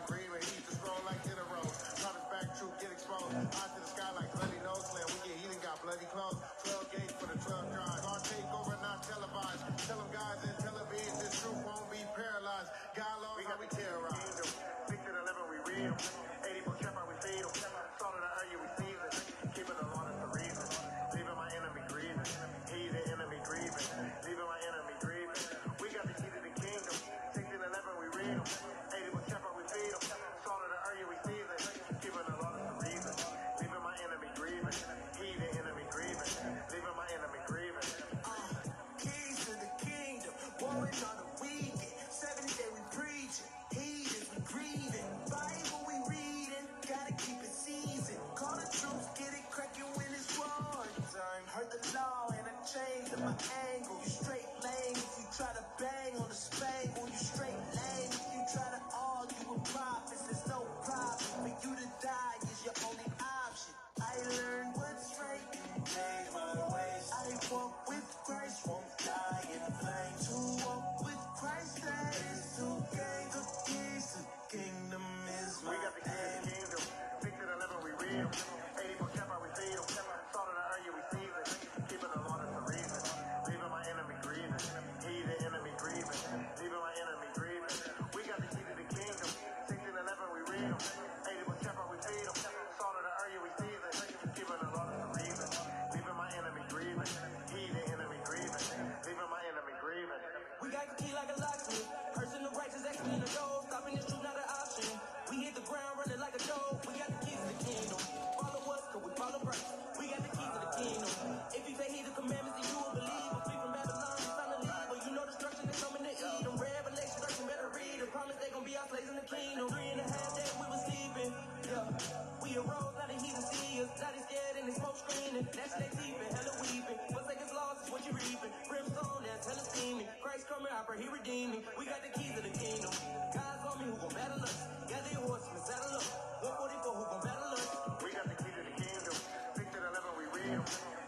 agreement. He used to scroll like in a row. Top his back, truth get exposed. Eyes to the sky like bloody nose slam. We get healing, got bloody clothes. 12 gates for the 12 drives. Our takeover, not televised. Tell them guys and television, this truth won't be paralyzed. God loves how we terrorize. 6 to 11, we read them. 80 more chapter, we feed them. Salt of the earth, we season. Keeping the Lord is the reason. Leaving my enemy grieving. He the enemy grieving. Leaving my enemy grieving. We got the key to the kingdom. 6 to 11, we read them. 80 more chapter, we feed them. Salt of the earth, we season. Keeping the Lord is the reason. Leaving my enemy grieving. He the enemy grieving. Leaving my enemy grieving. Keys to the kingdom. Warring on the weekend. 7 day we preaching. Heathens we grieving. Bible we reading. Gotta keep it seasoned. Call the troops, get it cracking when it's war time. Heard the law and I changed my angle. You straight lane if you try to bang on the spangle. You straight lane if you try to argue with prophets. There's no problem. For you to die is your only option. I learned what's right. Change my ways. I walk with Christ, won't die in vain. To walk with Christ, that is to gain the keys to the kingdom is my aim. 6 to 11, we read them. 80 more chapter, we feed them. Salt of the earth, we season. Keeping the Lord is the reason. Leaving my enemy grieving. He the enemy grieving. Leaving my enemy grieving. We got the key to the kingdom. 6 to 11, we read them. 80 more chapter, we feed them. Salt of the earth, we season. Keeping the Lord is the reason. Leaving my enemy grieving. He the enemy grieving. Leaving my enemy grieving. We got the key like a locksmith. Person the righteous, actually in the door. Stopping this truth, not an option. We hit the ground running like a dog. We got the keys to the kingdom. Follow us, cause we follow Christ. We got the keys to the kingdom. If you say heed the commandments, then you will believe. We'll flee from Babylon, we finally leave. But you know destruction is coming to eat them. Revelation 13, better read them. Promise they gon' be our slaves in the kingdom. 3.5 days we was sleeping. Yeah. We arose, now they heathen see us. Now they scared and they smoke screening. That's their teeth and hella weeping. Forsaken's lost is what you reaping. Brimstone, that's hella steaming. Christ coming, I pray he redeem me. We got the keys of the kingdom. God's on me, who gon' battle us? Gather your horsemen, saddle up. 144, who gon' battle us? We got the key to the kingdom. 6 to 11, we read them.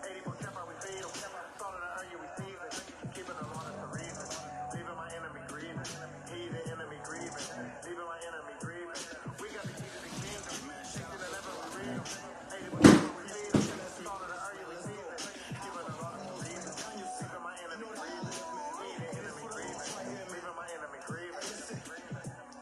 80 more chapter, we feed them. Salt of the earth, we season. Keeping the Lord is the reason. Leaving my enemy grieving. He the enemy grieving. Leaving my enemy grieving. We got the key to the kingdom. 6 to 11, we read them. 80 more chapter, we feed them. Salt of the earth, we season. Keeping the Lord is the reason. Leaving my enemy grieving. He the enemy grieving. Leaving my enemy grieving.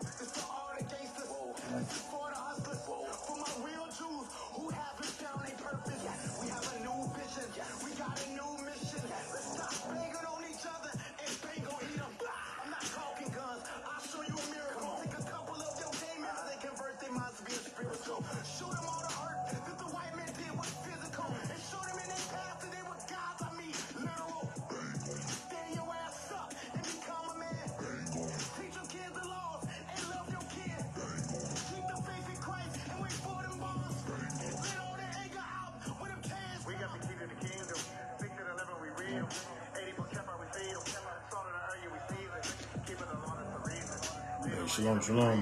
This for all the gangsters. This is for the hustlers. For my real Jews who haven't found a purpose. We have a new vision. We got a new mission. Let's stop banging on each other and bang on each other. I'm not talking guns. I'll show you a miracle. Take a couple of your demons and convert their minds to be spiritual. Show them all the hurt that the white man did was physical. And show them in their past that they were gods. I mean, literal. Stand your ass up and become a man. Teach your kids the laws and love your kids. Keep the faith in Christ and wait for them bombs. Let all the anger out when them cans. We got the key to the kingdom. 6 to 11, we read them. 80 more chapter, we feed them. Salt of the earth, we season. Keeping the Lord is the reason. Hey, shalom, shalom.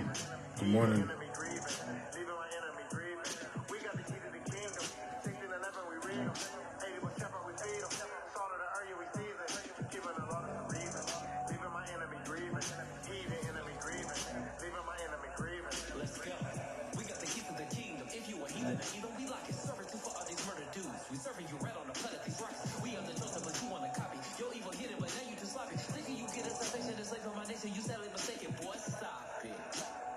Good morning. Leaving my enemy grieving. We got the key to the kingdom. 6 to 11, we read them. 80 more chapter, we feed them. Salt of the earth, we season. Keeping the Lord is the reason. Leaving my enemy grieving. He the enemy grieving. Leaving my enemy grieving. Let's go. We got the keys to the kingdom. If you a heathen, we like it. Serving you for all these murder dudes. We serving you right on the planet, these rocks. We are the chosen, but you want to copy. Yo, evil hidden, but now you too sloppy. Thinking you get a salvation, it's like for my nation. You sadly mistaken, boy. Stop it.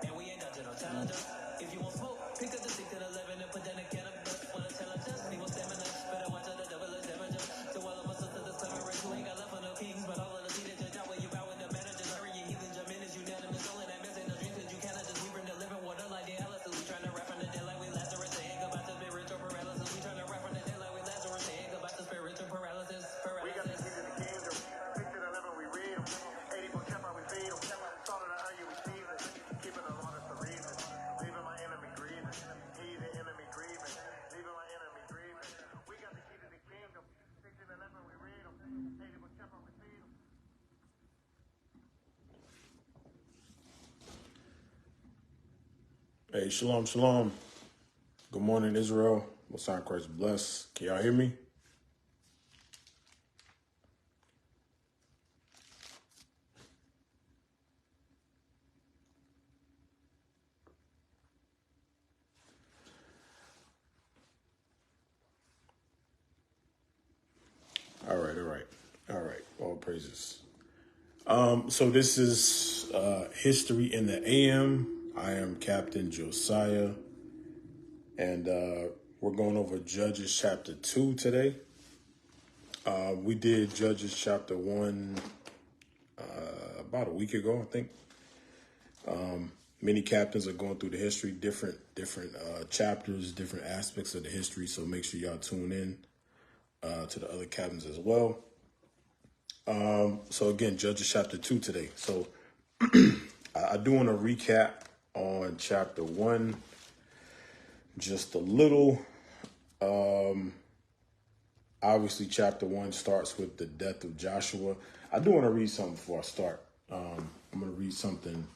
And we ain't dodging no challenger. If you want smoke, pick up the 6 and 11 and put down a can of dust. Wanna challenge us? Need more stamina. Better watch out, the devil is damage. So all of us are the cleverest. You ain't got left for no kings, but all of the leaders judge out where you bow in the managers. Hurry, your heathen, your men is unanimous. All in that mess ain't no dreams that you cannot just. We bring the living water like the Alice. We trying to rap from the dead like we Lazarus. They ain't about the spiritual paralysis. We trying to rap from the dead like we Lazarus. They ain't about the spiritual paralysis. We got the key to the kingdom. 6 to 11, we read them. 80 more chapter, we feed them. Salt of the earth, we season. Keeping the Lord is the reason. Leaving my enemy grieving. He the enemy grieving. Leaving my enemy grieving. We got the key to the kingdom. 6 to 11, we read them. 80 more chapter, we feed them. Hey, shalom, shalom. Good morning, Israel. Most High Christ bless. Can y'all hear me? praises. So this is History in the AM. I am Captain Josiah, and we're going over Judges chapter 2 today. We did Judges chapter 1 about a week ago, I think. Many captains are going through the history, different chapters, different aspects of the history. So make sure y'all tune in to the other captains as well. So again, Judges chapter 2 today. So I do want to recap on chapter 1 just a little. Obviously, chapter 1 starts with the death of Joshua. I do want to read something before I start. I'm going to read something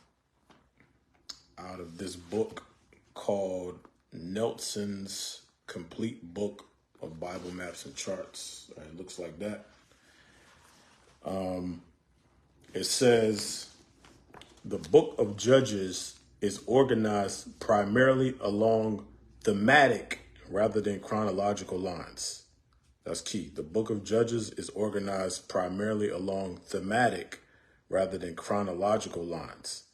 out of this book called Nelson's Complete Book of Bible Maps and Charts. It looks like that. It says, the book of Judges is organized primarily along thematic rather than chronological lines. That's key. The book of Judges is organized primarily along thematic rather than chronological lines.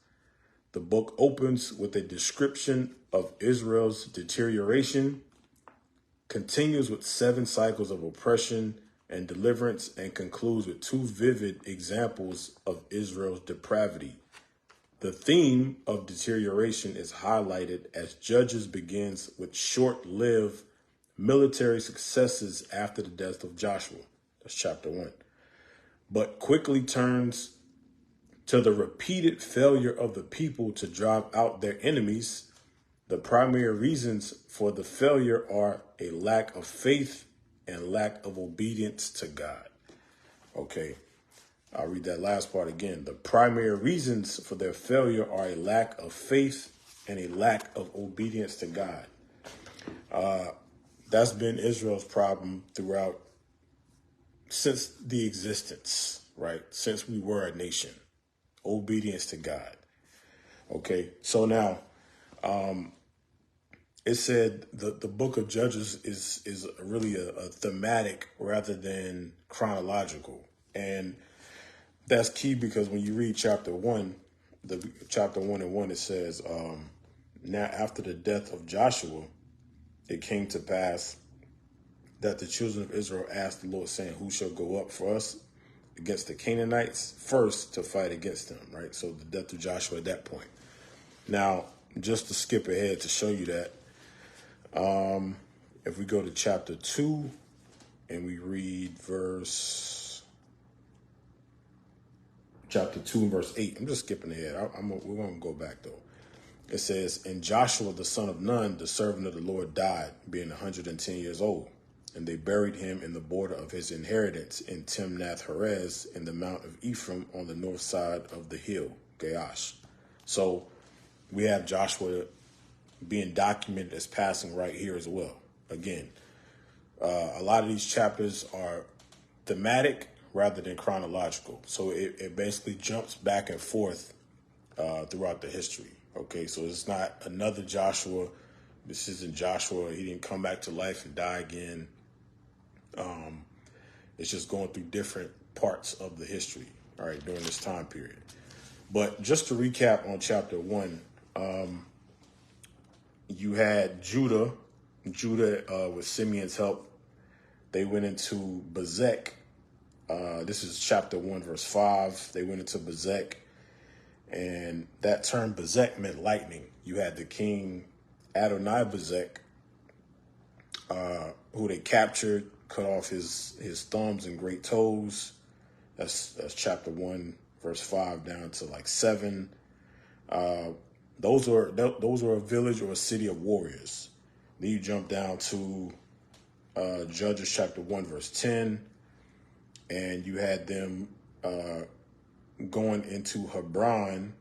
The book opens with a description of Israel's deterioration, continues with 7 cycles of oppression and deliverance, and concludes with 2 vivid examples of Israel's depravity. The theme of deterioration is highlighted as Judges begins with short-lived military successes after the death of Joshua. That's chapter 1. But quickly turns to the repeated failure of the people to drive out their enemies. The primary reasons for the failure are a lack of faith and lack of obedience to God. Okay, I'll read that last part again. The primary reasons for their failure are a lack of faith and a lack of obedience to God. That's been Israel's problem throughout, since the existence, right? Since we were a nation. Obedience to God. Okay, so now, it said the book of Judges is really a thematic rather than chronological. And that's key because when you read chapter 1, chapter 1 and 1, it says, now after the death of Joshua, it came to pass that the children of Israel asked the Lord, saying, who shall go up for us against the Canaanites first to fight against them, right? So the death of Joshua at that point. Now, just to skip ahead to show you that, if we go to chapter 2 and we read chapter 2 and verse 8, I'm just skipping ahead. We're going to go back though. It says, and Joshua, the son of Nun, the servant of the Lord, died, being 110 years old. And they buried him in the border of his inheritance in Timnath-Heres in the Mount of Ephraim on the north side of the hill, Gaash. So we have Joshua being documented as passing right here as well. Again, a lot of these chapters are thematic rather than chronological. So it basically jumps back and forth throughout the history. Okay, so it's not another Joshua. This isn't Joshua. He didn't come back to life and die again. It's just going through different parts of the history, all right, during this time period. But just to recap on chapter 1, you had Judah, with Simeon's help, they went into Bezek. This is chapter 1, verse 5. They went into Bezek, and that term Bezek meant lightning. You had the king Adonai-Bezek, who they captured, cut off his thumbs and great toes. That's chapter 1, verse 5 down to like 7. Those were a village or a city of warriors. Then you jump down to Judges chapter 1, verse 10, and you had them going into Hebron,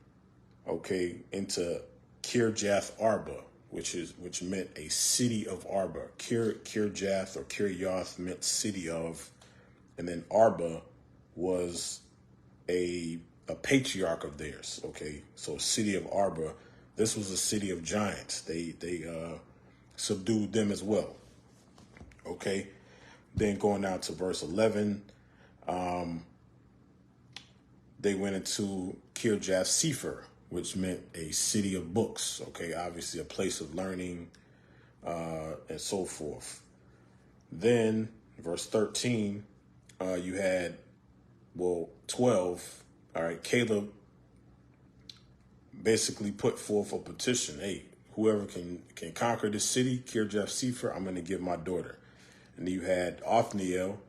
okay, into Kirjath Arba, which meant a city of Arba. Kirjath or Kiryath meant city of, and then Arba was a patriarch of theirs. Okay, so city of Arba. This was a city of giants. They subdued them as well. Okay, then going down to verse 11, they went into Kirjath Sefer, which meant a city of books. Okay, obviously a place of learning and so forth. Then, verse 13, you had, 12. All right, Caleb basically put forth a petition. Hey, whoever can conquer this city, Kirjath Sefer, I'm going to give my daughter. And you had Othniel.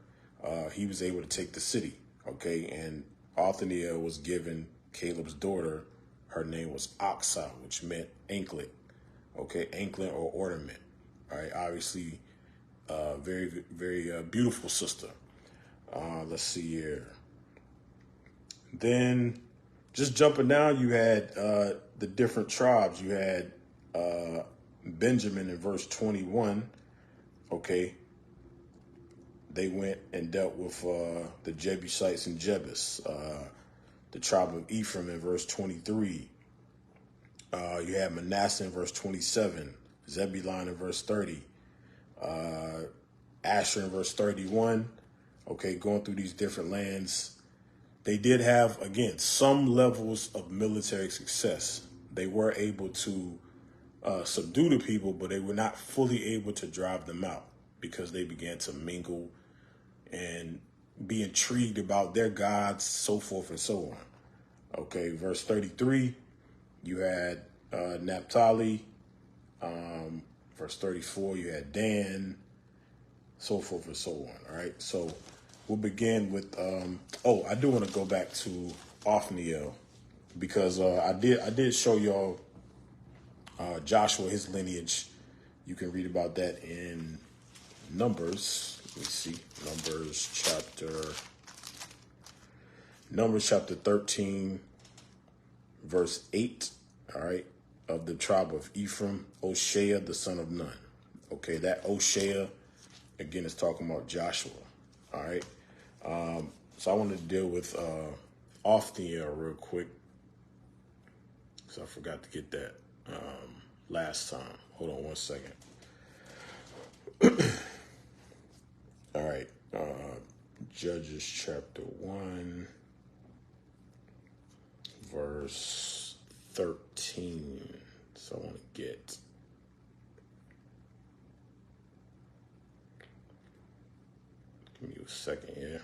He was able to take the city. Okay, and Othniel was given Caleb's daughter. Her name was Aksa, which meant anklet. Okay, anklet or ornament. All right, obviously, very, very beautiful sister. Let's see here. Then, just jumping down, you had the different tribes. You had Benjamin in verse 21. Okay, they went and dealt with the Jebusites and Jebus. The tribe of Ephraim in verse 23. You had Manasseh in verse 27. Zebulun in verse 30. Asher in verse 31. Okay, going through these different lands. They did have, again, some levels of military success. They were able to subdue the people, but they were not fully able to drive them out because they began to mingle and be intrigued about their gods, so forth and so on. Okay, verse 33, you had Naphtali. Verse 34, you had Dan, so forth and so on. All right, so we'll begin with, I do want to go back to Othniel because I did show y'all Joshua, his lineage. You can read about that in Numbers. Let me see, Numbers chapter 13, verse 8. All right, of the tribe of Ephraim, Oshea, the son of Nun. Okay, that Oshea, again, is talking about Joshua. All right. So I wanted to deal with Othniel real quick. So I forgot to get that last time. Hold on one second. All right. Judges chapter 1, verse 13. So I want to get... Give me a second here.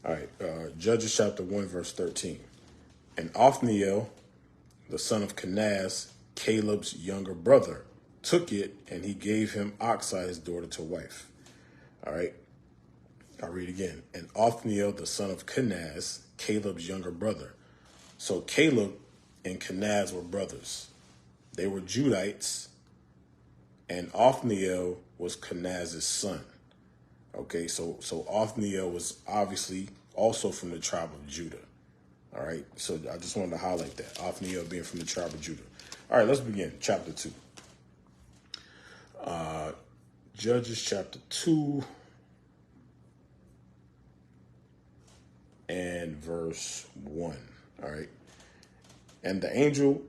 All right, Judges chapter 1, verse 13. And Othniel, the son of Kenaz, Caleb's younger brother, took it, and he gave him Aksa, his daughter, to wife. All right, I'll read again. And Othniel, the son of Kenaz, Caleb's younger brother. So Caleb and Kenaz were brothers. They were Judites, and Othniel was Kenaz's son. Okay, so Othniel was obviously also from the tribe of Judah. All right, so I just wanted to highlight that. Othniel being from the tribe of Judah. All right, let's begin. Chapter 2. Judges chapter 2 and verse 1. All right. And the angel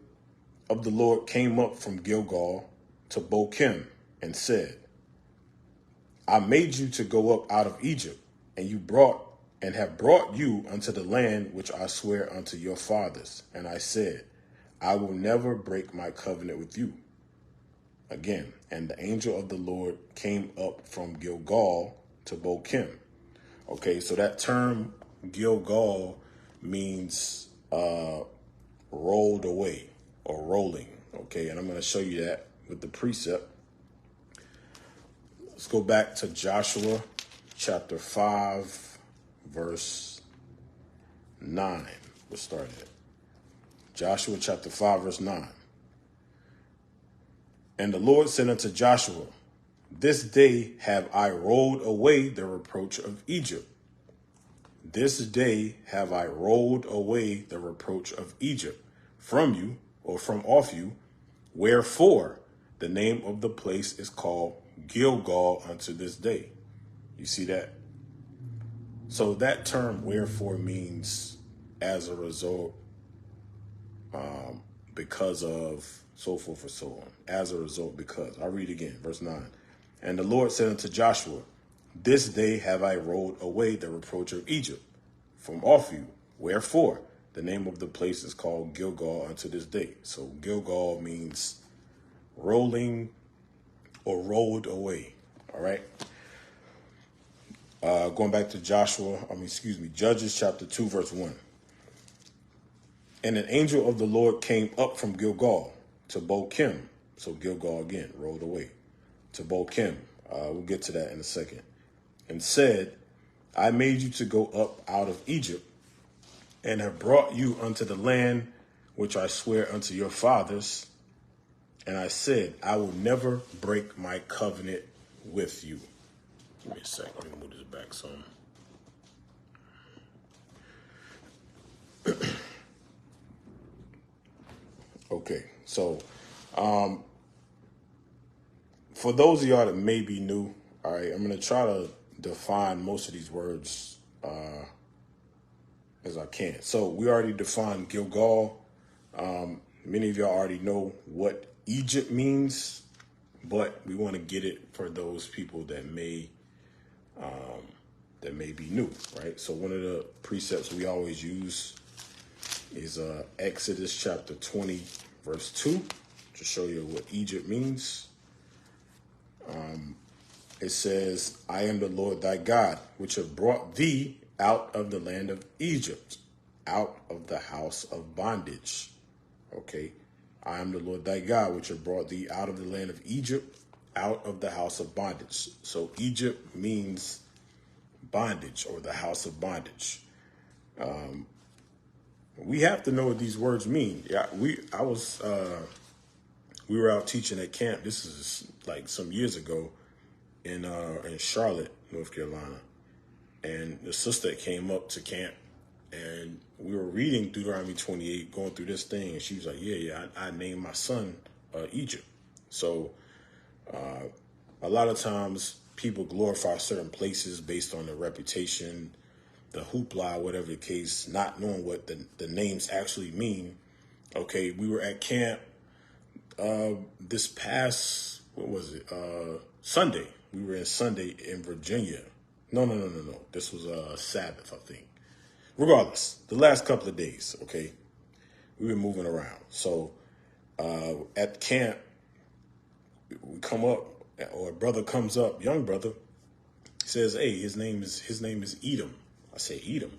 of the Lord came up from Gilgal to Bochim and said, I made you to go up out of Egypt, and have brought you unto the land which I swear unto your fathers. And I said, I will never break my covenant with you. Again, and the angel of the Lord came up from Gilgal to Bochim. Okay, so that term Gilgal means rolled away or rolling. Okay, and I'm going to show you that with the precept. Let's go back to Joshua chapter 5, verse 9. We'll start at Joshua chapter 5, verse 9. And the Lord said unto Joshua, this day have I rolled away the reproach of Egypt. This day have I rolled away the reproach of Egypt from you, or from off you. Wherefore the name of the place is called Gilgal unto this day. You see that? So that term wherefore means as a result, because of so forth and so on. As a result, because. I'll read again, verse 9. And the Lord said unto Joshua, this day have I rolled away the reproach of Egypt from off you. Wherefore, the name of the place is called Gilgal unto this day. So Gilgal means rolling or rolled away. All right. Going back to Judges chapter 2, verse 1. And an angel of the Lord came up from Gilgal to Bochim. So Gilgal again, rolled away to Bochim. We'll get to that in a second. And said, I made you to go up out of Egypt and have brought you unto the land which I swear unto your fathers. And I said, I will never break my covenant with you. Give me a second. Let me move this back some. Okay, so for those of y'all that may be new, all right, I'm going to try to define most of these words as I can. So we already defined Gilgal. Many of y'all already know what Egypt means, but we want to get it for those people that may be new, right? So one of the precepts we always use is Exodus chapter 20, verse 2, to show you what Egypt means. It says, I am the Lord thy God, which have brought thee out of the land of Egypt, out of the house of bondage. Okay. I am the Lord thy God, which have brought thee out of the land of Egypt, out of the house of bondage. So Egypt means bondage, or the house of bondage. We have to know what these words mean. Yeah, we were out teaching at camp. This is like some years ago in Charlotte, North Carolina. And the sister came up to camp, and we were reading Deuteronomy 28, going through this thing. And she was like, I named my son Egypt. So a lot of times people glorify certain places based on their reputation, the hoopla, whatever the case, not knowing what the names actually mean. Okay, we were at camp this past, Sunday. We were in Sunday in Virginia. No. This was Sabbath, I think. Regardless, the last couple of days, okay, we were moving around. So at camp, we come up, or a brother comes up, young brother, says, hey, his name is Edom. I say, Edom.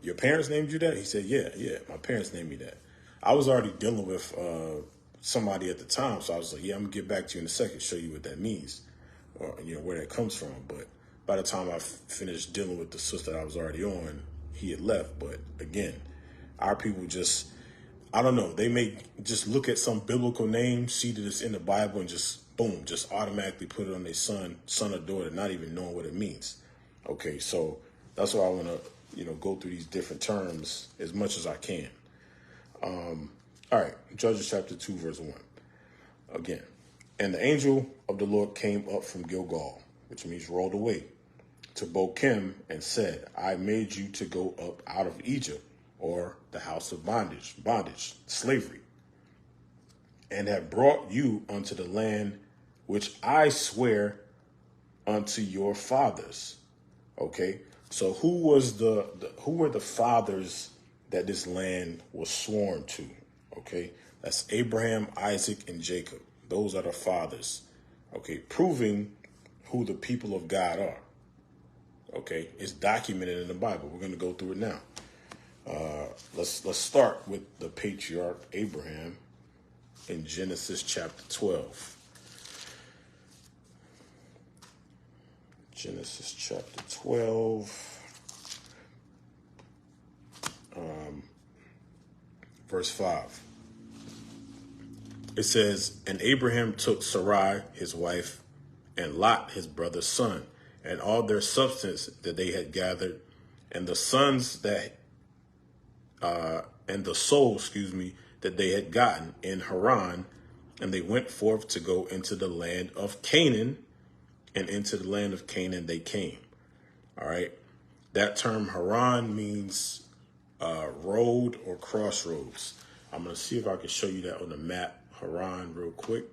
Your parents named you that? He said, yeah, my parents named me that. I was already dealing with somebody at the time, so I was like, I'm gonna get back to you in a second, show you what that means, or where that comes from. But by the time I finished dealing with the sister that I was already on, he had left. But again, our people just, I don't know, they may just look at some biblical name, see that it's in the Bible, and just boom, just automatically put it on their son or daughter, not even knowing what it means. Okay, so that's why I want to, go through these different terms as much as I can. All right, Judges chapter 2, verse 1. Again, and the angel of the Lord came up from Gilgal, which means rolled away, to Bochim, and said, I made you to go up out of Egypt, or the house of bondage, slavery, and have brought you unto the land which I swear unto your fathers. Okay, so who were the fathers that this land was sworn to? Okay, that's Abraham, Isaac, and Jacob. Those are the fathers. Okay, proving who the people of God are. Okay, it's documented in the Bible. We're going to go through it now. Let's start with the patriarch Abraham in Genesis chapter 12. Genesis chapter 12, verse 5. It says, and Abraham took Sarai, his wife, and Lot, his brother's son, and all their substance that they had gathered, and the sons that, and the soul, that they had gotten in Haran, and they went forth to go into the land of Canaan, and into the land of Canaan they came. All right. That term Haran means road or crossroads. I'm going to see if I can show you that on the map, Haran, real quick,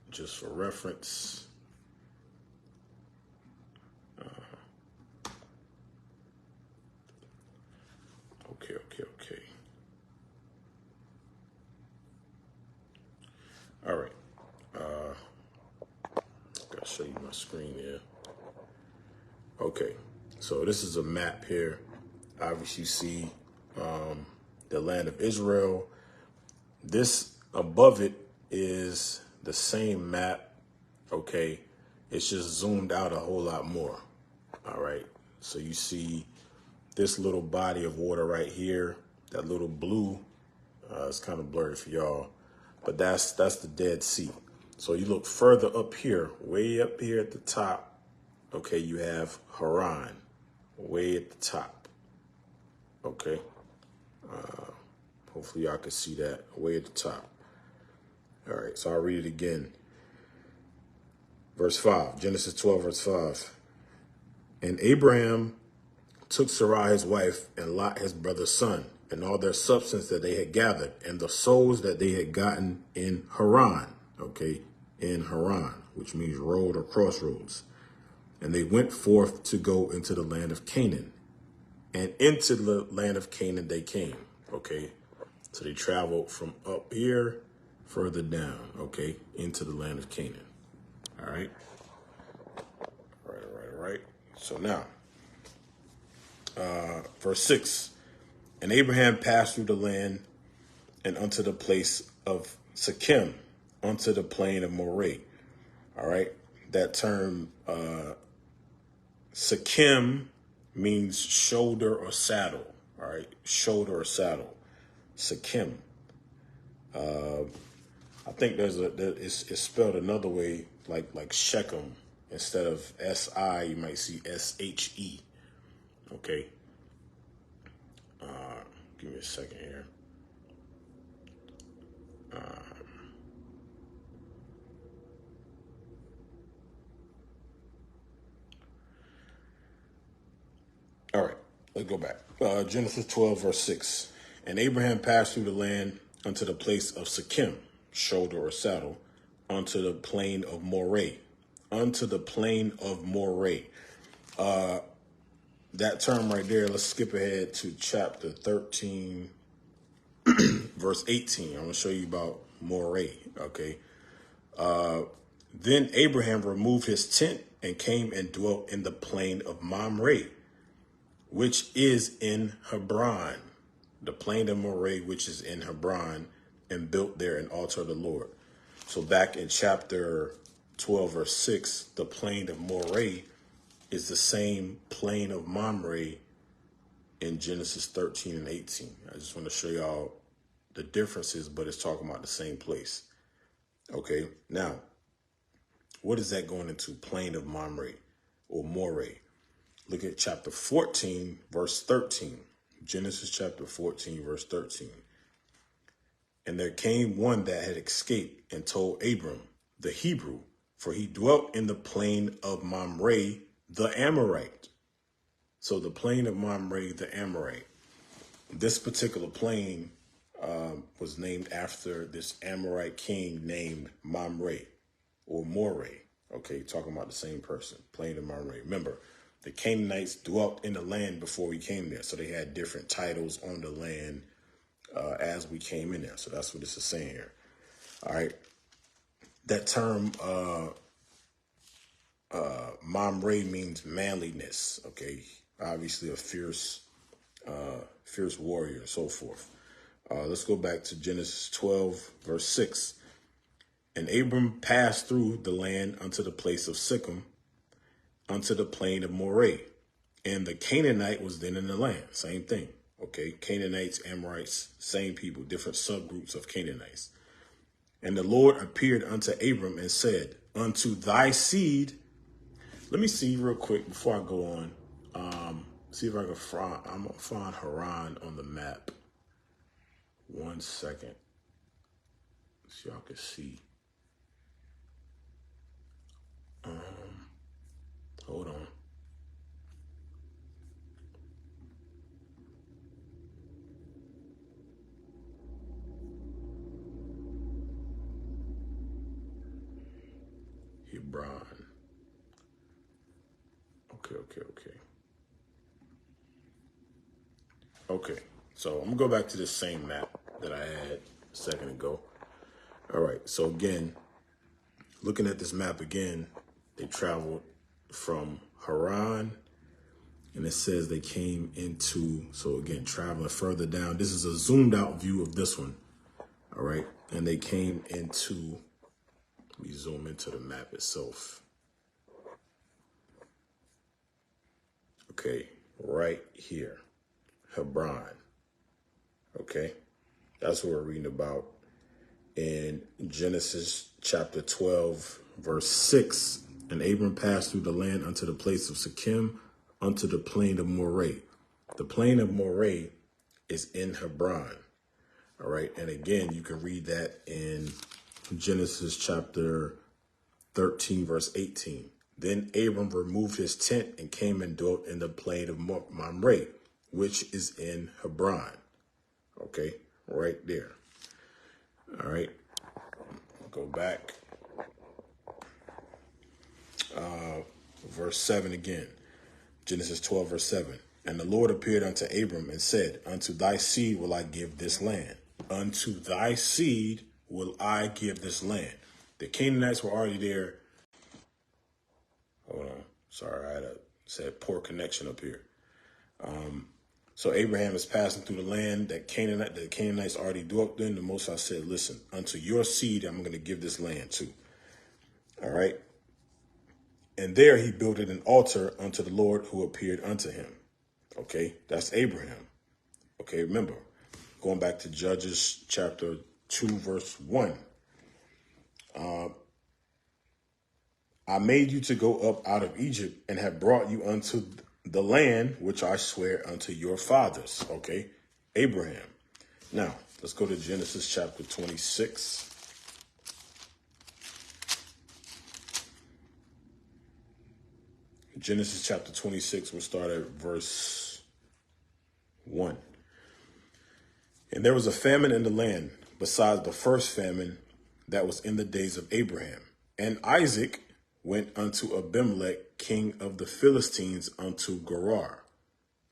just for reference. Okay. All right. Gotta show you my screen here. Okay. So this is a map here. Obviously, you see the land of Israel. This above it is the same map. Okay. It's just zoomed out a whole lot more. All right. So you see this little body of water right here, that little blue, it's kind of blurry for y'all, but that's the Dead Sea. So you look further up here, way up here at the top, okay, you have Haran, way at the top, okay? Hopefully y'all can see that, way at the top. All right, so I'll read it again. Verse 5, Genesis 12, verse 5. And Abraham took Sarai his wife, and Lot his brother's son, and all their substance that they had gathered, and the souls that they had gotten in Haran, okay, in Haran, which means road or crossroads. And they went forth to go into the land of Canaan. And into the land of Canaan they came, okay. So they traveled from up here further down, okay, into the land of Canaan. All right. All right. So now, verse 6, and Abraham passed through the land and unto the place of Shechem, unto the plain of Moreh. All right. That term, Shechem, means shoulder or saddle. All right. Shoulder or saddle. Shechem. I think it's spelled another way, like Shechem. Instead of S-I, you might see S-H-E. Okay. Give me a second here. All right, let's go back. Genesis 12, verse 6. And Abraham passed through the land unto the place of Shechem, shoulder or saddle, unto the plain of Moreh. Unto the plain of Moreh. That term right there, let's skip ahead to chapter 13, verse 18. I'm going to show you about Moreh, okay? Then Abraham removed his tent and came and dwelt in the plain of Mamre, which is in Hebron, the plain of Moreh, which is in Hebron, and built there an altar of the Lord. So back in chapter 12, verse 6, the plain of Moreh is the same plain of Mamre in Genesis 13 and 18. I just want to show y'all the differences, but it's talking about the same place. Okay, now, what is that going into? Plain of Mamre or Moreh. Look at chapter 14, verse 13. Genesis chapter 14, verse 13. And there came one that had escaped and told Abram, the Hebrew, for he dwelt in the plain of Mamre, the Amorite. So the plain of Mamre, the Amorite. This particular plain was named after this Amorite king named Mamre or Moreh. Okay, talking about the same person, plain of Mamre. Remember, the Canaanites dwelt in the land before we came there. So they had different titles on the land as we came in there. So that's what this is saying here. All right. That term, Mamre, means manliness. Okay. Obviously a fierce warrior and so forth. Let's go back to Genesis 12, verse 6. And Abram passed through the land unto the place of Shechem, unto the plain of Moreh. And the Canaanite was then in the land. Same thing. Okay. Canaanites, Amorites, same people, different subgroups of Canaanites. And the Lord appeared unto Abram and said, unto thy seed. Let me see real quick before I go on. See if I can find Haran on the map. 1 second. So y'all can see. Hold on. Hebron. Okay, so I'm gonna go back to the same map that I had a second ago. All right, so again, looking at this map again, they traveled from Haran, and it says they came into, so again, traveling further down. This is a zoomed out view of this one. All right, and they came into, let me zoom into the map itself. Okay, right here, Hebron. Okay, that's what we're reading about in Genesis chapter 12, verse 6. And Abram passed through the land unto the place of Shechem, unto the plain of Moreh. The plain of Moreh is in Hebron. All right, and again, you can read that in Genesis chapter 13, verse 18. Then Abram removed his tent and came and dwelt in the plain of Mamre, which is in Hebron. Okay, right there. All right, go back. Verse 7 again. Genesis 12, verse 7. And the Lord appeared unto Abram and said, unto thy seed will I give this land. Unto thy seed will I give this land. The Canaanites were already there. Hold on. Sorry, I had poor connection up here. So Abraham is passing through the land that the Canaanites already dwelt in. The Most High said, listen, unto your seed, I'm going to give this land too. All right. And there he builded an altar unto the Lord who appeared unto him. Okay. That's Abraham. Okay. Remember, going back to Judges chapter 2, verse 1. I made you to go up out of Egypt and have brought you unto the land which I swear unto your fathers. Okay, Abraham. Now, let's go to Genesis chapter 26. Genesis chapter 26, we'll start at verse 1. And there was a famine in the land, besides the first famine that was in the days of Abraham. And Isaac went unto Abimelech, king of the Philistines, unto Gerar.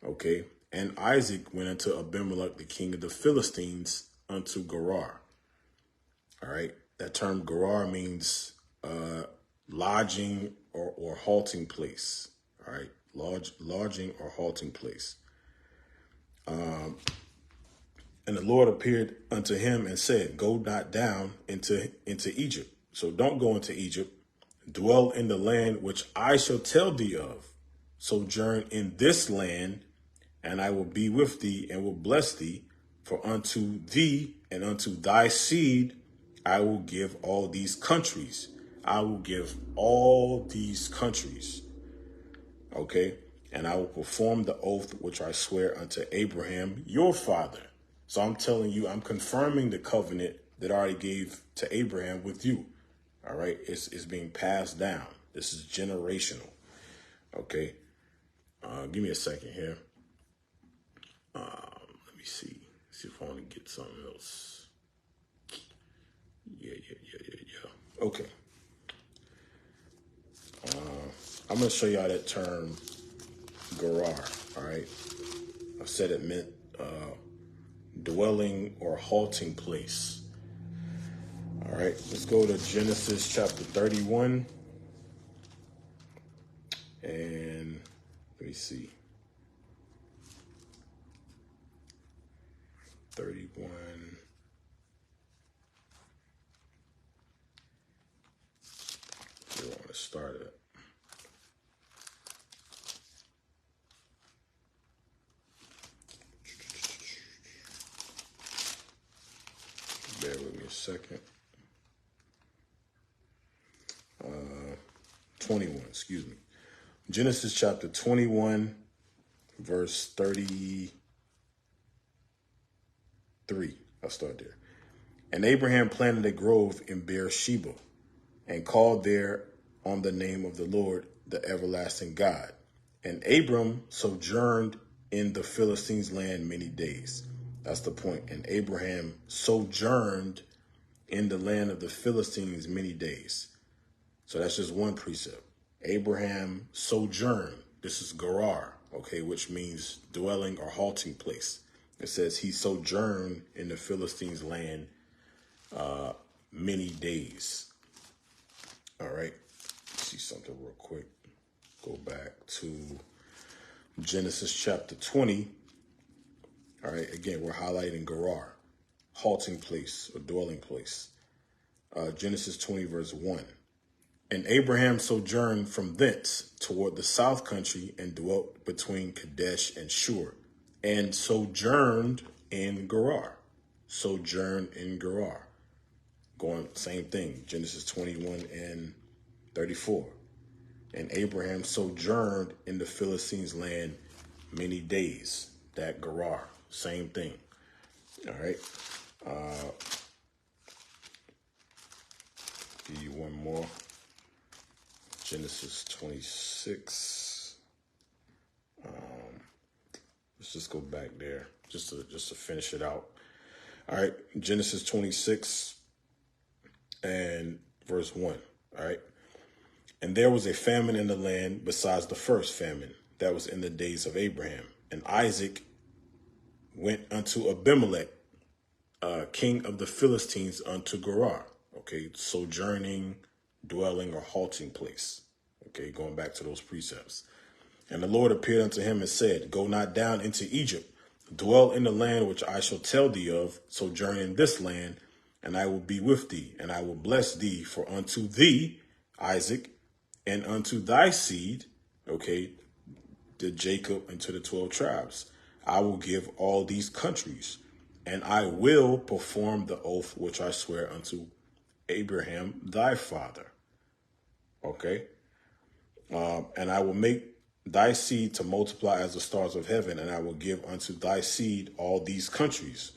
Okay. And Isaac went unto Abimelech, the king of the Philistines, unto Gerar. All right. That term Gerar means lodging or halting place. All right. Lodging or halting place. And the Lord appeared unto him and said, go not down into Egypt. So don't go into Egypt. Dwell in the land which I shall tell thee of. Sojourn in this land, and I will be with thee and will bless thee. For unto thee and unto thy seed I will give all these countries. I will give all these countries. Okay? And I will perform the oath which I swear unto Abraham, your father. So I'm telling you, I'm confirming the covenant that I already gave to Abraham with you. All right, it's being passed down. This is generational. Okay, give me a second here. Let me see if I want to get something else. Yeah. Okay. I'm gonna show y'all that term Gerar. All right, I said it meant dwelling or halting place. All right, let's go to Genesis chapter 31. And let me see. 31. We want to start it. Bear with me a second. 21, excuse me. Genesis chapter 21, verse 33. I'll start there. And Abraham planted a grove in Beersheba and called there on the name of the Lord, the everlasting God. And Abram sojourned in the Philistines' land many days. That's the point. And Abraham sojourned in the land of the Philistines many days. So that's just one precept. Abraham sojourned. This is Gerar, okay, which means dwelling or halting place. It says he sojourned in the Philistines' land many days. All right. Let's see something real quick. Go back to Genesis chapter 20. All right. Again, we're highlighting Gerar, halting place or dwelling place. Genesis 20, verse 1. And Abraham sojourned from thence toward the south country and dwelt between Kadesh and Shur, and sojourned in Gerar. Sojourned in Gerar. Going, same thing, Genesis 21 and 34. And Abraham sojourned in the Philistines' land many days. That Gerar, same thing. All right. Give you one more. Genesis 26. Let's just go back there just to finish it out. All right. Genesis 26 and verse 1. All right. And there was a famine in the land besides the first famine that was in the days of Abraham. And Isaac went unto Abimelech, king of the Philistines, unto Gerar. Okay, sojourning, dwelling, or halting place. Okay, going back to those precepts. And the Lord appeared unto him and said, Go not down into Egypt, dwell in the land which I shall tell thee of, sojourn in this land, and I will be with thee, and I will bless thee, for unto thee, Isaac, and unto thy seed, okay, to Jacob and to the 12 tribes, I will give all these countries, and I will perform the oath which I swear unto Abraham, thy father. Okay. And I will make thy seed to multiply as the stars of heaven, and I will give unto thy seed all these countries.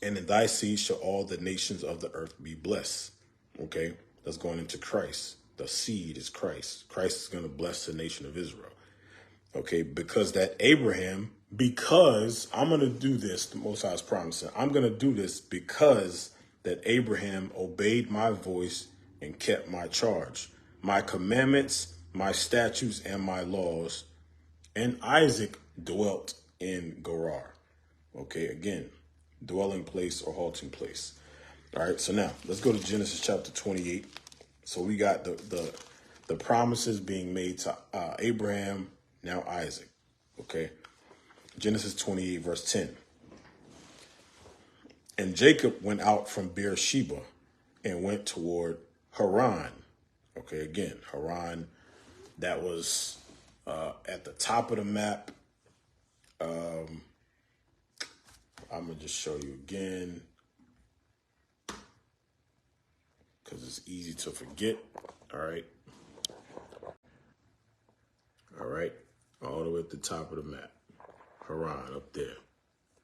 And in thy seed shall all the nations of the earth be blessed. Okay. That's going into Christ. The seed is Christ. Christ is going to bless the nation of Israel. Okay. Because that Abraham, because I'm going to do this, the Most High is promising, I'm going to do this because that Abraham obeyed my voice and kept my charge, my commandments, my statutes, and my laws. And Isaac dwelt in Gerar. Okay, again, dwelling place or halting place. All right, so now let's go to Genesis chapter 28. So we got the promises being made to Abraham, now Isaac. Okay, Genesis 28, verse 10. And Jacob went out from Beersheba and went toward Haran. Okay, again, Haran, that was at the top of the map. I'm going to just show you again because it's easy to forget. All right. All right. All the way at the top of the map. Haran up there.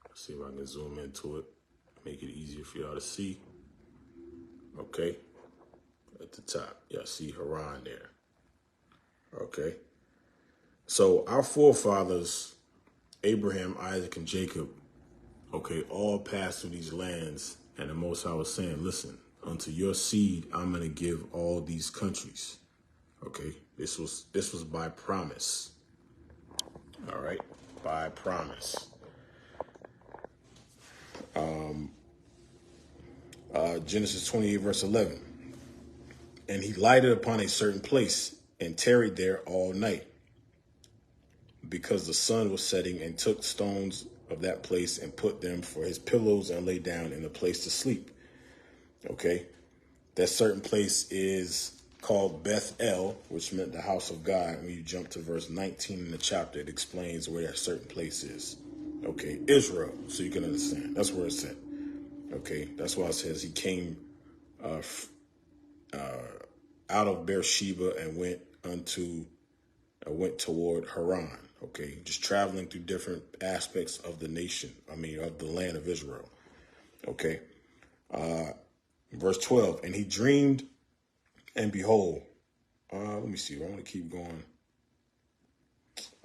Let's see if I can zoom into it. Make it easier for y'all to see. Okay. At the top. Y'all see Haran there. Okay. So our forefathers, Abraham, Isaac, and Jacob, okay, all passed through these lands. And the Most High was saying, listen, unto your seed, I'm going to give all these countries. Okay. This was by promise. All right. By promise. Genesis 28, verse 11. And he lighted upon a certain place and tarried there all night because the sun was setting, and took stones of that place and put them for his pillows and lay down in a place to sleep. Okay. That certain place is called Beth-El, which meant the house of God. When you jump to verse 19 in the chapter, it explains where that certain place is. Okay. Israel. So you can understand. That's where it's at. Okay. That's why it says he came out of Beersheba and went toward Haran. Okay, just traveling through different aspects of the nation. Of the land of Israel. Okay, verse 12. And he dreamed, and behold, let me see. I want to keep going.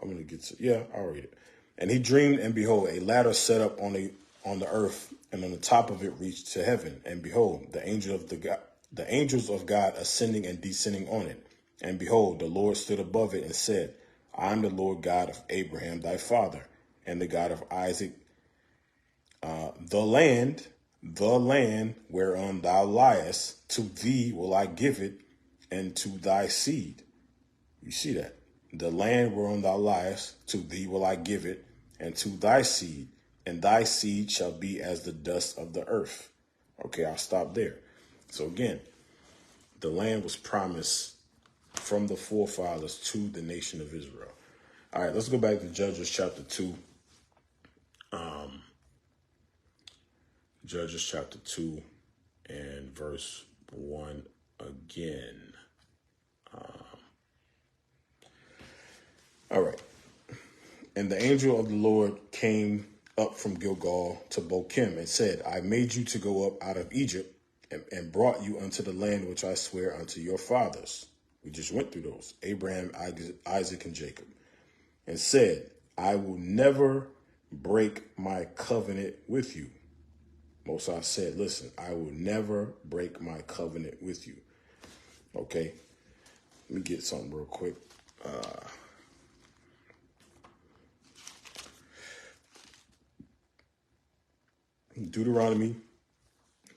I'm gonna get to I'll read it. And he dreamed, and behold, a ladder set up on the earth, and on the top of it reached to heaven. And behold, the angel of the angels of God ascending and descending on it. And behold, the Lord stood above it and said, I am the Lord God of Abraham thy father, and the God of Isaac. The land whereon thou liest, to thee will I give it, and to thy seed. You see that? The land whereon thou liest, to thee will I give it, and to thy seed, and thy seed shall be as the dust of the earth. Okay, I'll stop there. So again, the land was promised from the forefathers to the nation of Israel. All right, let's go back to Judges chapter 2. Judges chapter 2 and verse 1 again. All right. And the angel of the Lord came up from Gilgal to Bochim and said, I made you to go up out of Egypt and brought you unto the land which I swear unto your fathers. We just went through those, Abraham, Isaac, and Jacob, and said, I will never break my covenant with you. Moses said, listen, I will never break my covenant with you. Okay, let me get something real quick. Deuteronomy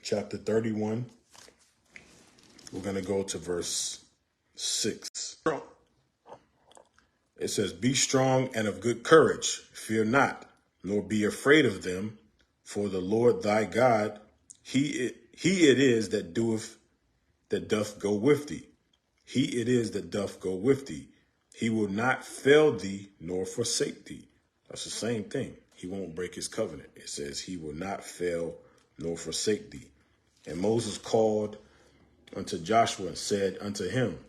chapter 31. We're going to go to verse 6. It says, be strong and of good courage. Fear not, nor be afraid of them. For the Lord thy God, he it is that doth go with thee. He it is that doth go with thee. He will not fail thee nor forsake thee. That's the same thing. He won't break his covenant. It says he will not fail nor forsake thee. And Moses called unto Joshua and said unto him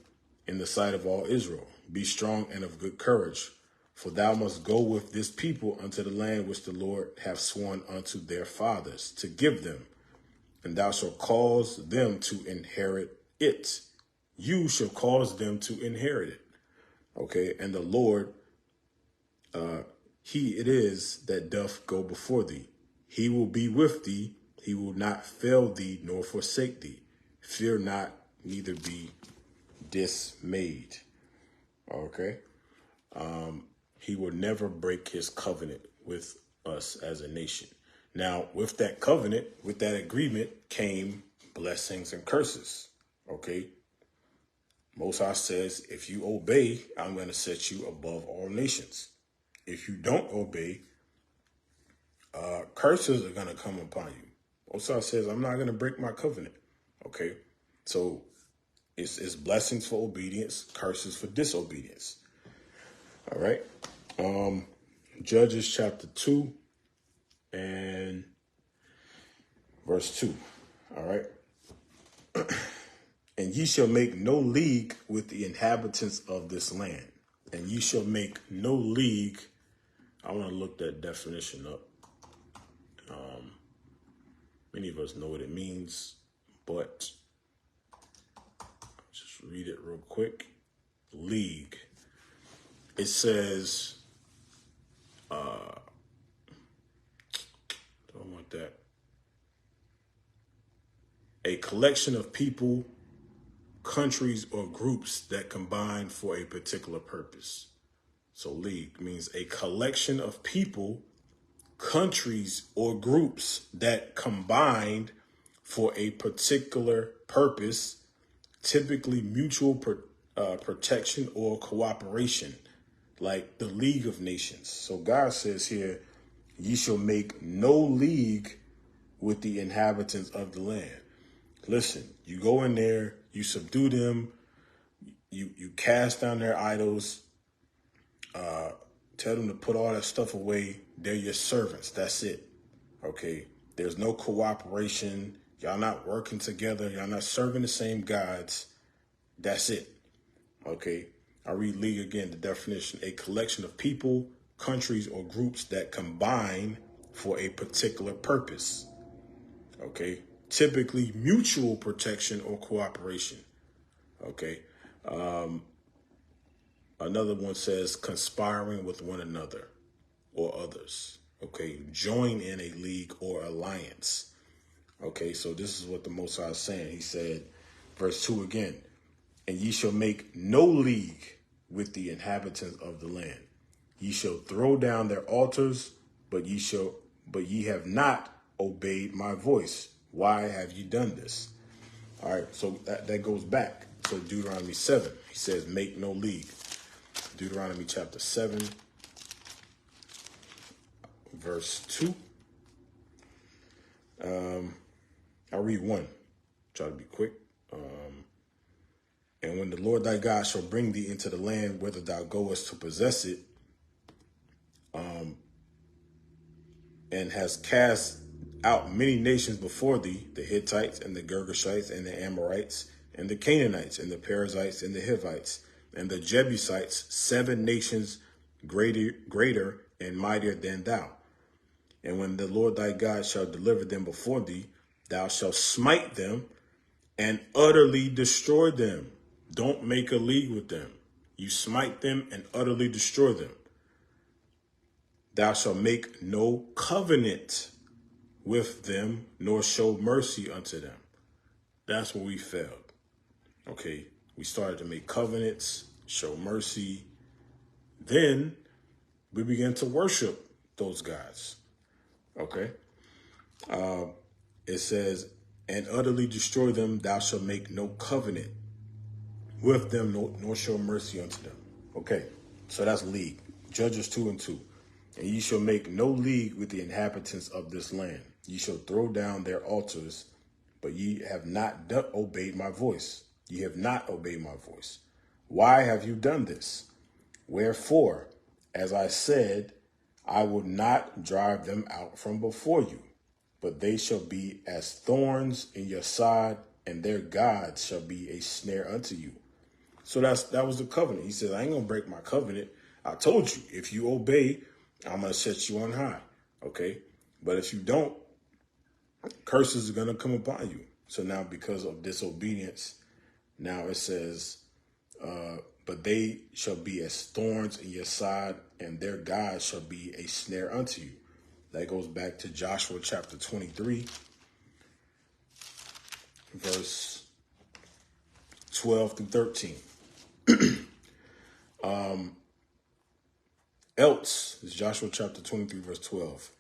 in the sight of all Israel, be strong and of good courage, for thou must go with this people unto the land which the Lord hath sworn unto their fathers to give them, and thou shalt cause them to inherit it. You shall cause them to inherit it. Okay, and the Lord, he it is that doth go before thee. He will be with thee. He will not fail thee nor forsake thee. Fear not, neither be dismayed. Okay. He will never break his covenant with us as a nation. Now, with that covenant, with that agreement came blessings and curses. Okay. Moses says, if you obey, I'm going to set you above all nations. If you don't obey, curses are going to come upon you. Moses says, I'm not going to break my covenant. Okay. So it's blessings for obedience, curses for disobedience. All right. Judges chapter 2 and verse 2. All right. And ye shall make no league with the inhabitants of this land. And ye shall make no league. I want to look that definition up. Many of us know what it means, but just read it real quick. League. It says, don't want that. A collection of people, countries, or groups that combine for a particular purpose. So league means a collection of people, countries, or groups that combined for a particular purpose, typically mutual protection or cooperation, like the League of Nations. So God says here, ye shall make no league with the inhabitants of the land. Listen, you go in there, you subdue them, you cast down their idols, tell them to put all that stuff away. They're your servants. That's it. Okay. There's no cooperation. Y'all not working together. Y'all not serving the same gods. That's it. Okay. I read league again, the definition, a collection of people, countries, or groups that combine for a particular purpose. Okay. Typically mutual protection or cooperation. Okay. Another one says conspiring with one another or others. Okay. Join in a league or alliance. Okay. So this is what the Most High is saying. He said, Verse 2 again. And ye shall make no league with the inhabitants of the land. Ye shall throw down their altars, but ye have not obeyed my voice. Why have you done this? All right, so that goes back to Deuteronomy 7. He says, make no league. Deuteronomy chapter 7, verse 2. I'll read 1. Try to be quick. And when the Lord thy God shall bring thee into the land whither thou goest to possess it, and has cast out many nations before thee, the Hittites and the Girgashites and the Amorites and the Canaanites and the Perizzites and the Hivites and the Jebusites, 7 nations greater and mightier than thou. And when the Lord thy God shall deliver them before thee, thou shalt smite them and utterly destroy them. Don't make a league with them. You smite them and utterly destroy them. Thou shalt make no covenant with them, nor show mercy unto them. That's where we failed. Okay, we started to make covenants, show mercy. Then we began to worship those gods. Okay. It says, and utterly destroy them, thou shalt make no covenant with them, nor show mercy unto them. Okay, so that's league. Judges 2 and 2. And ye shall make no league with the inhabitants of this land. Ye shall throw down their altars, but ye have not obeyed my voice. Ye have not obeyed my voice. Why have you done this? Wherefore, as I said, I will not drive them out from before you, but they shall be as thorns in your side, and their gods shall be a snare unto you. So that was the covenant. He says, I ain't gonna break my covenant. I told you, if you obey, I'm gonna set you on high. Okay, but if you don't, curses are gonna come upon you. So now, because of disobedience, now it says, but they shall be as thorns in your side, and their God shall be a snare unto you. That goes back to Joshua chapter 23, verse 12 through 13. Else, is Joshua chapter 23, verse 12.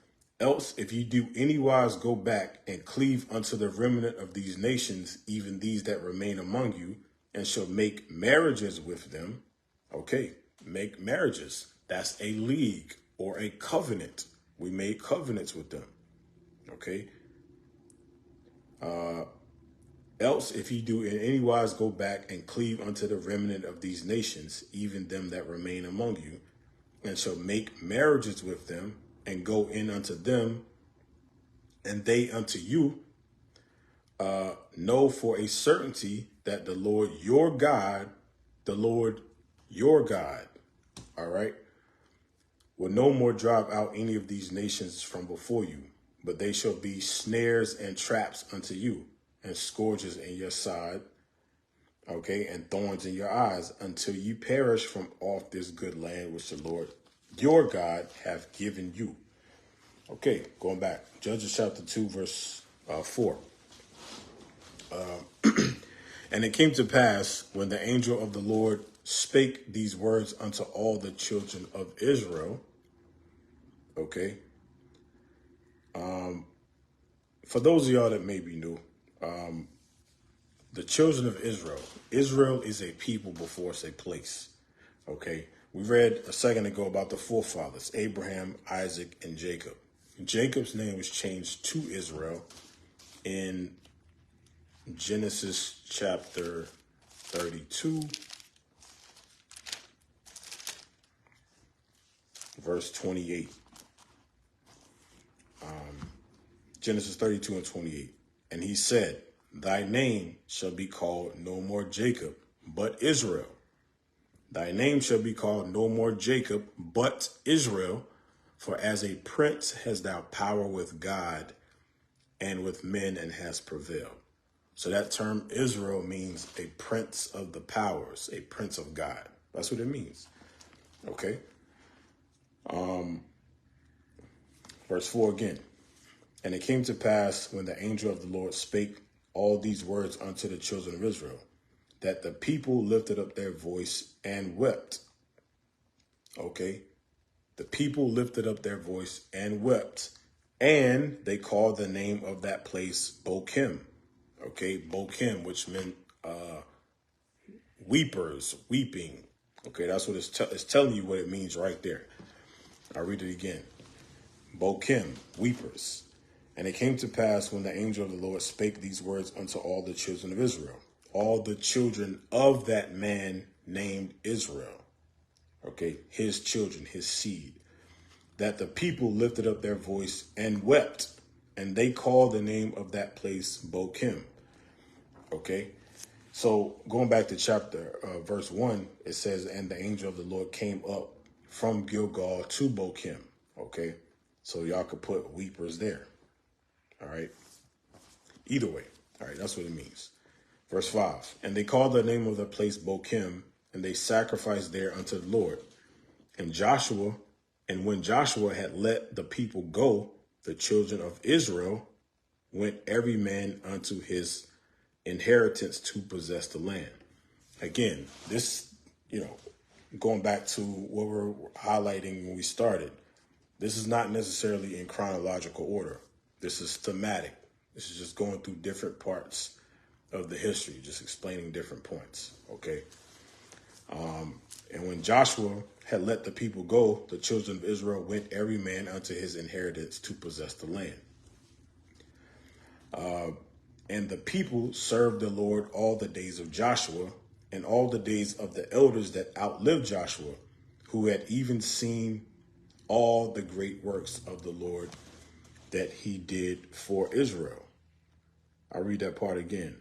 Else, if you do anywise go back and cleave unto the remnant of these nations, even these that remain among you, and shall make marriages with them. Okay, make marriages. That's a league or a covenant. We made covenants with them. Okay. Else, if ye do in any wise go back and cleave unto the remnant of these nations, even them that remain among you, and shall make marriages with them, and go in unto them, and they unto you, know for a certainty that the Lord your God, all right, will no more drive out any of these nations from before you, but they shall be snares and traps unto you, and scourges in your side, okay, and thorns in your eyes, until you perish from off this good land which the Lord your God hath given you. Okay, going back, Judges chapter 2, verse 4. And it came to pass, when the angel of the Lord spake these words unto all the children of Israel, okay, for those of y'all that may be new, the children of Israel is a people before it's a place, okay? We read a second ago about the forefathers, Abraham, Isaac, and Jacob. Jacob's name was changed to Israel in Genesis chapter 32, verse 28. Genesis 32 and 28. And he said, thy name shall be called no more Jacob, but Israel. Thy name shall be called no more Jacob, but Israel. For as a prince hast thou power with God and with men, and hast prevailed. So that term Israel means a prince of the powers, a prince of God. That's what it means. Okay. Verse 4 again. And it came to pass, when the angel of the Lord spake all these words unto the children of Israel, that the people lifted up their voice and wept. Okay. The people lifted up their voice and wept, and they called the name of that place Bokim. Okay. Bokim, which meant, weepers, weeping. Okay. That's what it's telling you what it means right there. I'll read it again. Bokim, weepers. And it came to pass when the angel of the Lord spake these words unto all the children of Israel, all the children of that man named Israel, okay, his children, his seed, that the people lifted up their voice and wept, and they called the name of that place Bokim. Okay, so going back to verse 1, it says, and the angel of the Lord came up from Gilgal to Bokim. Okay, so y'all could put weepers there. All right. Either way. All right. That's what it means. Verse 5. And they called the name of the place Bokim, and they sacrificed there unto the Lord. And when Joshua had let the people go, the children of Israel went every man unto his inheritance to possess the land. Again, this, going back to what we're highlighting when we started, this is not necessarily in chronological order. This is thematic. This is just going through different parts of the history, just explaining different points. Okay. And when Joshua had let the people go, the children of Israel went every man unto his inheritance to possess the land. And the people served the Lord all the days of Joshua and all the days of the elders that outlived Joshua, who had even seen all the great works of the Lord that he did for Israel. I'll read that part again.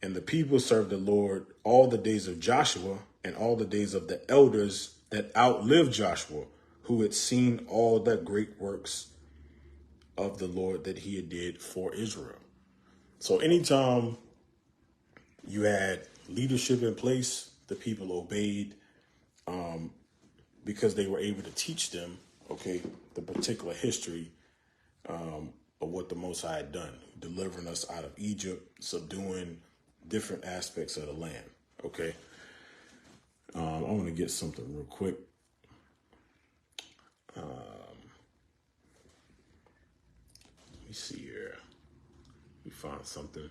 And the people served the Lord all the days of Joshua and all the days of the elders that outlived Joshua, who had seen all the great works of the Lord that he did for Israel. So anytime you had leadership in place, the people obeyed, because they were able to teach them, okay, the particular history of what the Most High had done, delivering us out of Egypt, subduing different aspects of the land. Okay. I want to get something real quick. Let me see here. We found something.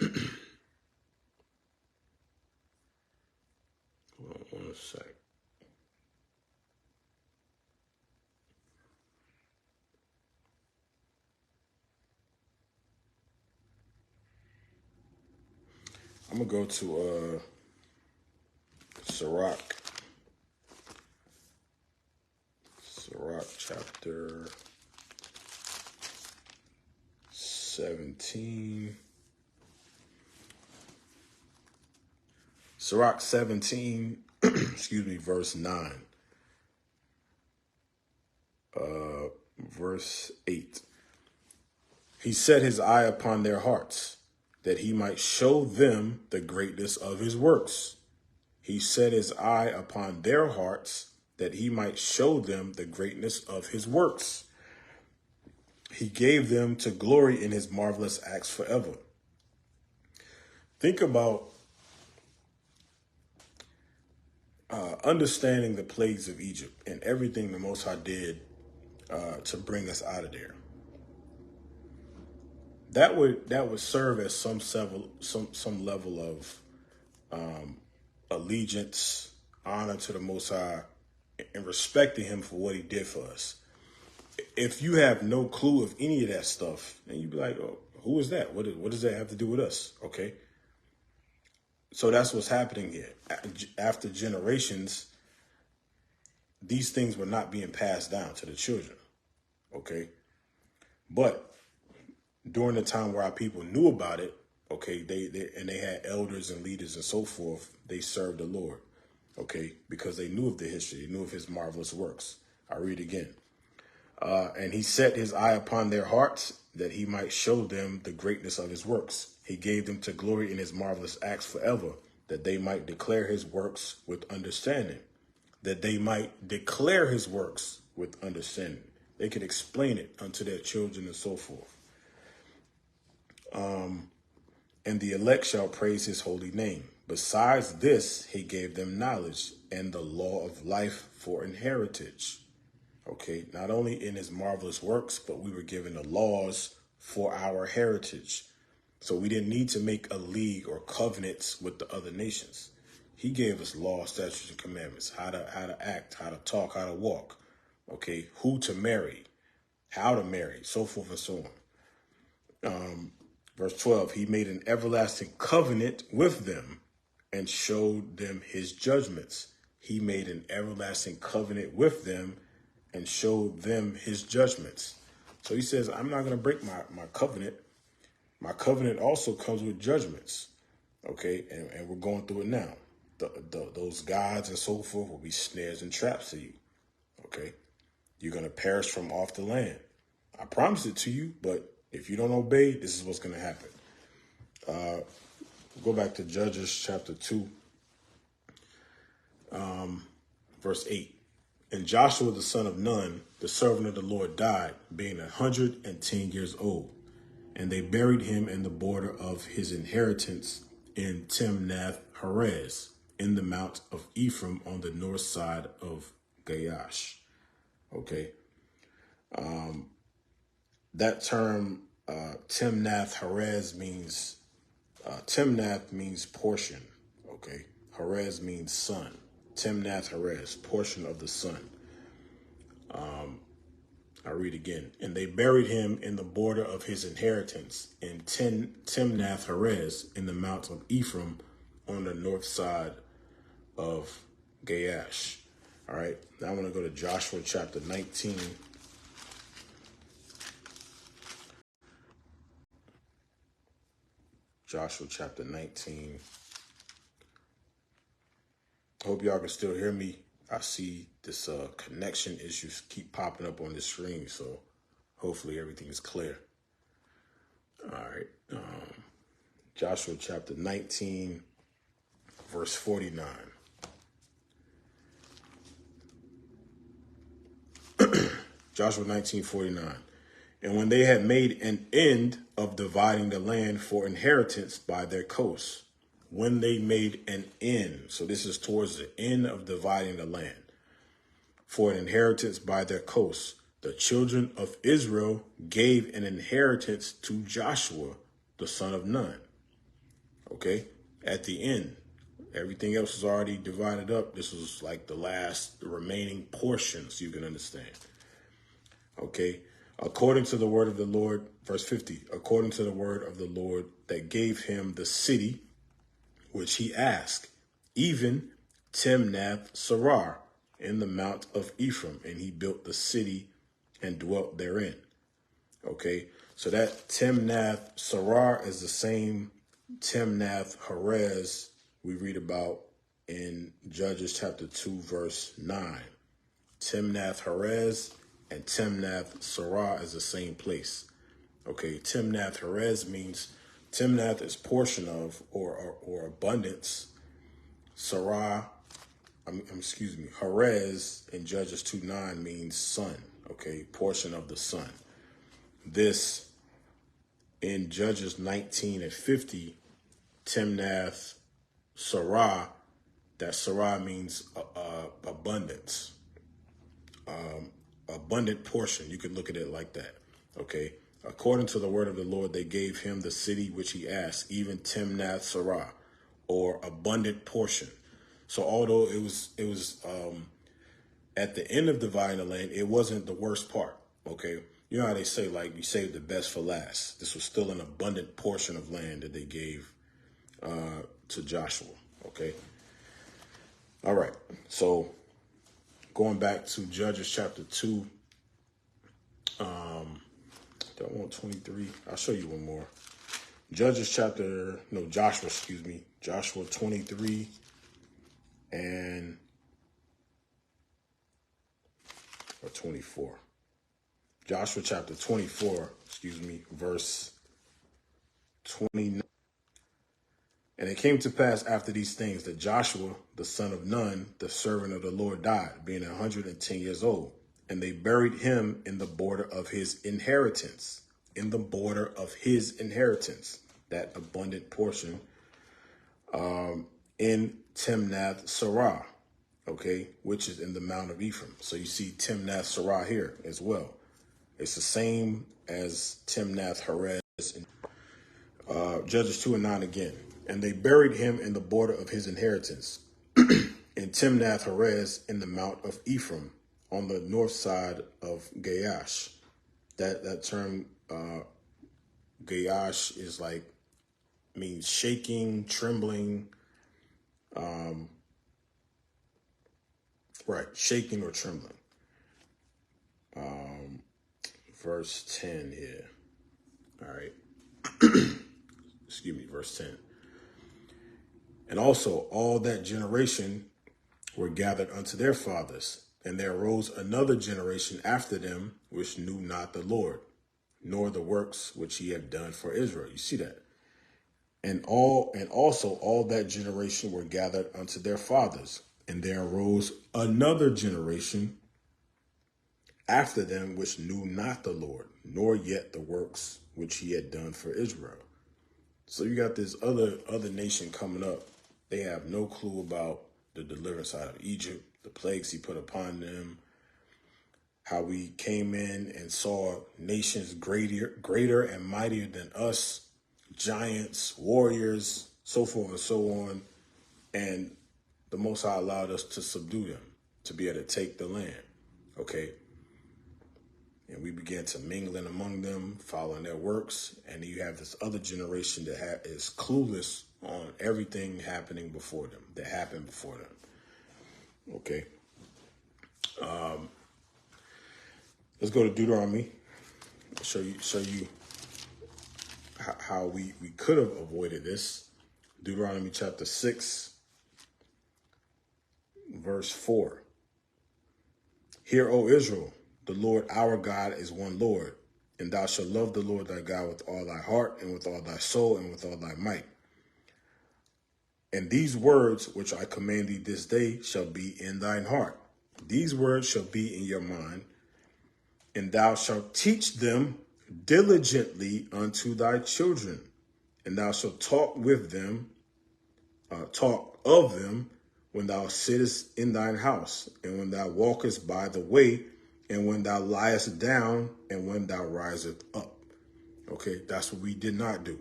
Hold on 1 sec. I'm going to go to Sirach chapter 17. Sirach 17, verse 9. Verse 8. He set his eye upon their hearts, that he might show them the greatness of his works. He set his eye upon their hearts, that he might show them the greatness of his works. He gave them to glory in his marvelous acts forever. Think about understanding the plagues of Egypt and everything the Most High did to bring us out of there. That would serve as some level of allegiance, honor to the Most High, and respecting him for what he did for us. If you have no clue of any of that stuff, then you'd be like, oh, who is that? What does that have to do with us? Okay. So that's what's happening here. After generations, these things were not being passed down to the children. Okay. But during the time where our people knew about it, okay, they had elders and leaders and so forth, they served the Lord. Okay. Because they knew of the history, they knew of his marvelous works. I'll read again. And he set his eye upon their hearts, that he might show them the greatness of his works. He gave them to glory in his marvelous acts forever, that they might declare his works with understanding. That they might declare his works with understanding. They could explain it unto their children and so forth. And the elect shall praise his holy name. Besides this, he gave them knowledge and the law of life for inheritance. Okay, not only in his marvelous works, but we were given the laws for our heritage. So we didn't need to make a league or covenants with the other nations. He gave us laws, statutes, and commandments, how to act, how to talk, how to walk. Okay, who to marry, how to marry, so forth and so on. Verse 12, he made an everlasting covenant with them and showed them his judgments. He made an everlasting covenant with them and showed them his judgments. So he says, I'm not going to break my covenant. My covenant also comes with judgments. Okay, and we're going through it now. Those gods and so forth will be snares and traps to you. Okay, you're going to perish from off the land. I promised it to you, but if you don't obey, this is what's going to happen. Go back to Judges chapter 2, verse 8. And Joshua the son of Nun, the servant of the Lord, died, being 110 years old. And they buried him in the border of his inheritance in Timnath-Heres, in the mount of Ephraim on the north side of Gaash. Okay. That term, Timnath-Heres means, Timnath means portion. Okay. Heres means son. Timnath-Heres, portion of the sun. I read again. And they buried him in the border of his inheritance in Timnath-Heres in the mount of Ephraim on the north side of Gaash. All right. Now I want to go to Joshua chapter 19. Joshua chapter 19. Hope y'all can still hear me. I see this connection issues keep popping up on the screen, so hopefully everything is clear. All right. Joshua chapter 19, verse 49. Joshua 19:49. And when they had made an end of dividing the land for inheritance by their coasts, when they made an end, so this is towards the end of dividing the land, for an inheritance by their coasts, the children of Israel gave an inheritance to Joshua, the son of Nun. Okay, at the end, everything else is already divided up. This was like the remaining portions, you can understand. Okay, according to the word of the Lord, verse 50, according to the word of the Lord that gave him the city which he asked, even Timnath-Serah in the mount of Ephraim, and he built the city and dwelt therein. Okay, so that Timnath-Serah is the same Timnath-Heres we read about in Judges chapter 2, verse 9. Timnath-Heres and Timnath-Serah is the same place. Okay, Timnath-Heres means Timnath is portion of or abundance. Serah, Heres in Judges 2:9 means son. Okay, portion of the son. This in Judges 19 and 50, Timnath-Serah, that Serah means abundance. Abundant portion. You could look at it like that. Okay. According to the word of the Lord, they gave him the city which he asked, even Timnath-Serah, or abundant portion. So although it was at the end of dividing the land, it wasn't the worst part. Okay. You know how they say, like, you save the best for last. This was still an abundant portion of land that they gave to Joshua. Okay. All right. So going back to Judges chapter 2, I want 23. I'll show you one more. Joshua 23 or 24. Joshua chapter 24, verse 29. And it came to pass after these things that Joshua, the son of Nun, the servant of the Lord, died, being 110 years old. and they buried him in the border of his inheritance. In the border of his inheritance, that abundant portion, in Timnath Serah, okay, which is in the Mount of Ephraim. So you see Timnath Serah here as well. It's the same as Timnath Heres in Judges 2:9 again. And they buried him in the border of his inheritance, in Timnath Heres in the Mount of Ephraim, on the north side of Gaash. That term Gaash is like, means shaking, trembling, right, shaking or trembling. Verse 10 here. All right. Excuse me, verse 10. And also all that generation were gathered unto their fathers, and there arose another generation after them, which knew not the Lord, nor the works which he had done for Israel. You see that? And also all that generation were gathered unto their fathers, and there arose another generation after them, which knew not the Lord, nor yet the works which he had done for Israel. So you got this other nation coming up. They have no clue about the deliverance out of Egypt, the plagues he put upon them, how we came in and saw nations greater and mightier than us, giants, warriors, so forth and so on. And the Most High allowed us to subdue them, to be able to take the land. Okay. And we began to mingle in among them, following their works. And you have this other generation that is clueless on everything happening before them, that happened before them. Okay. Let's go to Deuteronomy. I'll show you how we could have avoided this. Deuteronomy chapter 6, verse 4. Hear, O Israel, the Lord our God is one Lord, and thou shalt love the Lord thy God with all thy heart and with all thy soul and with all thy might. And these words which I command thee this day shall be in thine heart. These words shall be in your mind, and thou shalt teach them diligently unto thy children, and thou shalt talk of them when thou sittest in thine house, and when thou walkest by the way, and when thou liest down, and when thou risest up. Okay, that's what we did not do.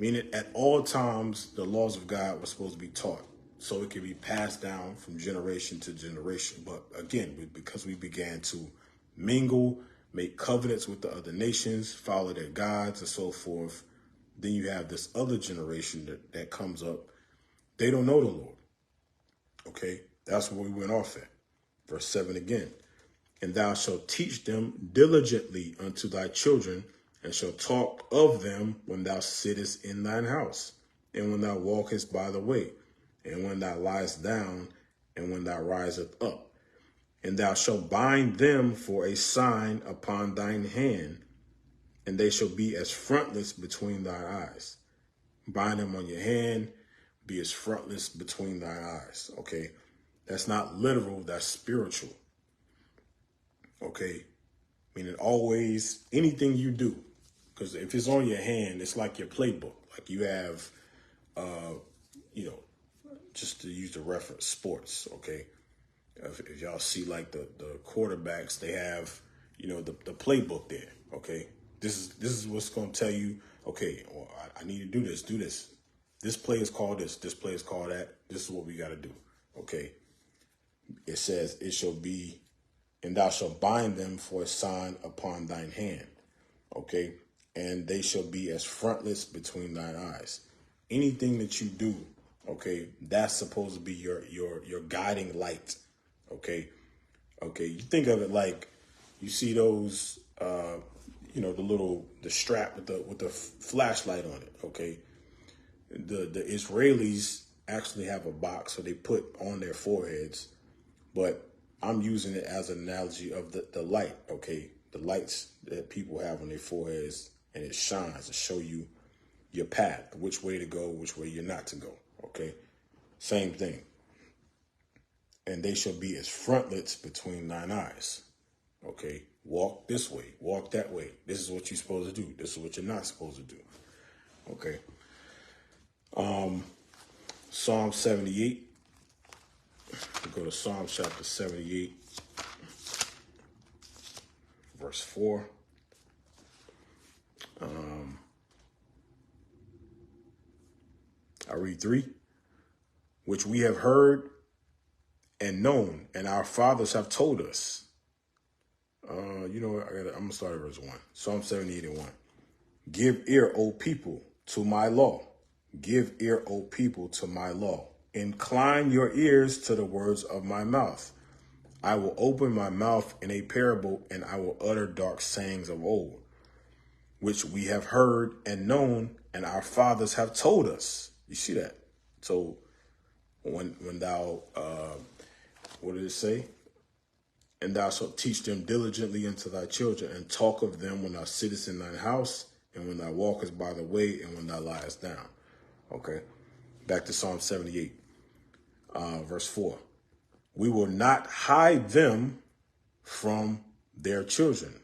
Meaning at all times, the laws of God were supposed to be taught, so it can be passed down from generation to generation. But again, because we began to mingle, make covenants with the other nations, follow their gods and so forth, then you have this other generation that comes up. They don't know the Lord. Okay, that's where we went off at. Verse 7 again. And thou shalt teach them diligently unto thy children, and shalt talk of them when thou sittest in thine house, and when thou walkest by the way, and when thou liest down, and when thou risest up. And thou shalt bind them for a sign upon thine hand, and they shall be as frontlets between thine eyes. Bind them on your hand, be as frontlets between thine eyes. Okay, that's not literal, that's spiritual. Okay, meaning always, anything you do, because if it's on your hand, it's like your playbook. Like you have, just to use the reference, sports. Okay, if y'all see like the quarterbacks, they have, the playbook there. Okay, this is what's going to tell you. Okay, well, I need to do this. This play is called this. This play is called that. This is what we got to do. Okay, it says it shall be. And thou shalt bind them for a sign upon thine hand. Okay. And they shall be as frontlets between thine eyes. Anything that you do, okay, that's supposed to be your guiding light. Okay. Okay. You think of it like you see those, the strap with the flashlight on it. Okay. The Israelis actually have a box so they put on their foreheads, but I'm using it as an analogy of the light, okay? The lights that people have on their foreheads, and it shines to show you your path, which way to go, which way you're not to go, okay? Same thing. And they shall be as frontlets between thine eyes. Okay, walk this way, walk that way. This is what you're supposed to do. This is what you're not supposed to do. Okay. Psalm 78. Go to Psalm chapter 78, verse 4. I read 3. Which we have heard and known, and our fathers have told us. You know what? I'm going to start at verse 1. Psalm 78 and 1. Give ear, O people, to my law. Give ear, O people, to my law. Incline your ears to the words of my mouth. I will open my mouth in a parable, and I will utter dark sayings of old, which we have heard and known, and our fathers have told us. You see that? So when thou, what did it say? And thou shalt teach them diligently unto thy children, and talk of them when thou sittest in thine house, and when thou walkest by the way, and when thou liest down. Okay, back to Psalm 78, verse 4. We will not hide them from their children.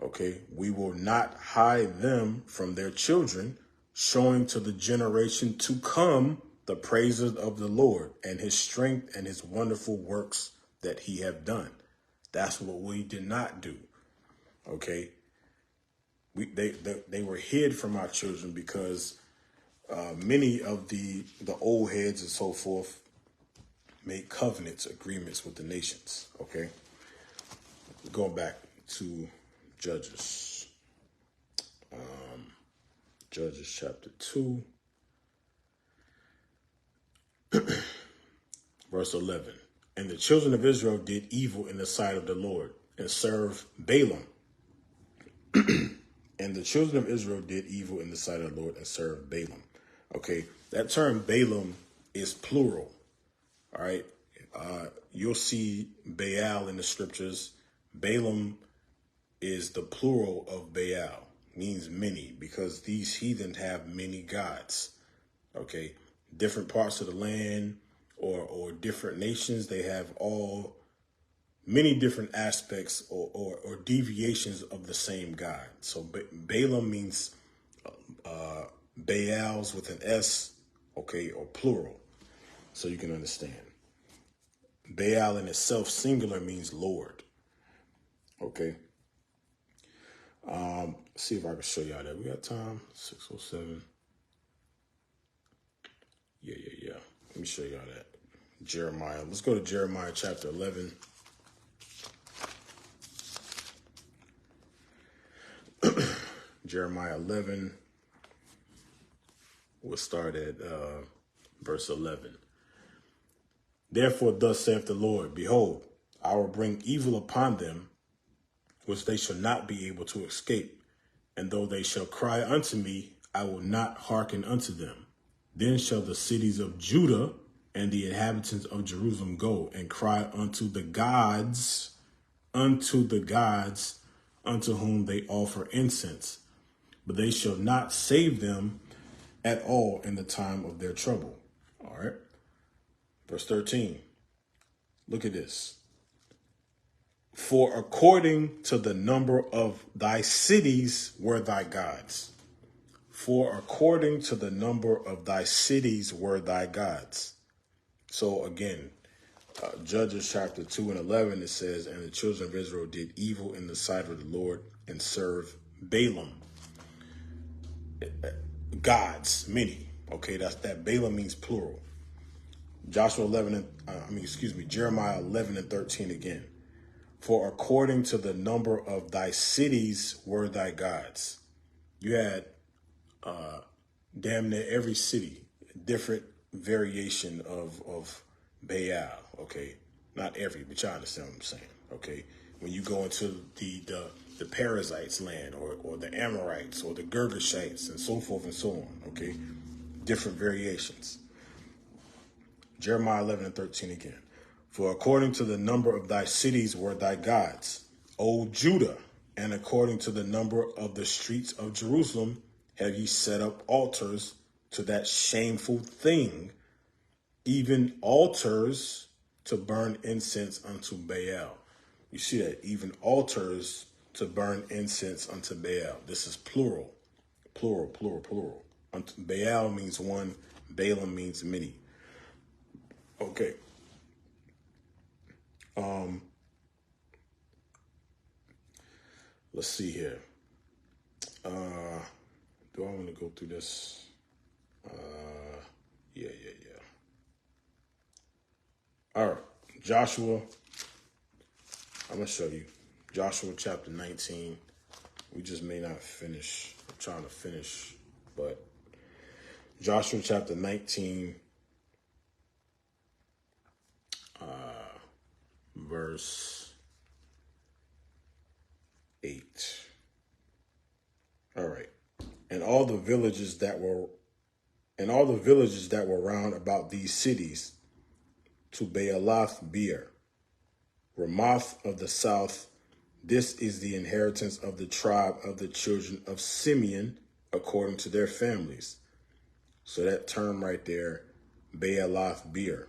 Okay, we will not hide them from their children, showing to the generation to come the praises of the Lord and his strength and his wonderful works that he have done. That's what we did not do. Okay, they were hid from our children because many of the old heads and so forth made covenants, agreements with the nations. Okay, going back to Judges. Judges chapter 2, verse 11. And the children of Israel did evil in the sight of the Lord and served Balaam. And the children of Israel did evil in the sight of the Lord and served Balaam. Okay, that term Balaam is plural. All right, you'll see Baal in the scriptures. Balaam is the plural of Baal, means many, because these heathen have many gods. Okay, different parts of the land or different nations, they have all many different aspects or deviations of the same God. So Balaam means Baals with an S, okay, or plural, so you can understand. Baal in itself, singular, means Lord. Okay. See if I can show y'all that. We got time. 6:07. Yeah. Let me show y'all that. Jeremiah. Let's go to Jeremiah chapter 11. Jeremiah 11. We'll start at verse 11. Therefore, thus saith the Lord, behold, I will bring evil upon them, which they shall not be able to escape. And though they shall cry unto me, I will not hearken unto them. Then shall the cities of Judah and the inhabitants of Jerusalem go and cry unto the gods unto whom they offer incense. But they shall not save them at all in the time of their trouble. All right. Verse 13. Look at this. For according to the number of thy cities were thy gods. For according to the number of thy cities were thy gods. So again, Judges chapter 2 and 11, it says, and the children of Israel did evil in the sight of the Lord and served Balaam. Gods, many. Okay, that Balaam means plural. Jeremiah 11 and 13 again. For according to the number of thy cities were thy gods. You had damn near every city, different variation of Baal. Okay, not every, but y'all understand what I'm saying. Okay, when you go into the Perizzites land or the Amorites or the Girgashites and so forth and so on. Okay, different variations. Jeremiah 11 and 13 again. For according to the number of thy cities were thy gods, O Judah, and according to the number of the streets of Jerusalem have ye set up altars to that shameful thing, even altars to burn incense unto Baal. You see that? Even altars to burn incense unto Baal. This is plural. Plural, plural, plural. Baal means one. Balaam means many. Okay. Let's see here. Do I want to go through this? Yeah. All right. Joshua. I'm going to show you. Joshua chapter 19. We just may not finish. I'm trying to finish. But Joshua chapter 19. Verse 8. All right. And all the villages that were round about these cities, to Baalath Beer, Ramoth of the south, this is the inheritance of the tribe of the children of Simeon, according to their families. So that term right there, Baalath Beer,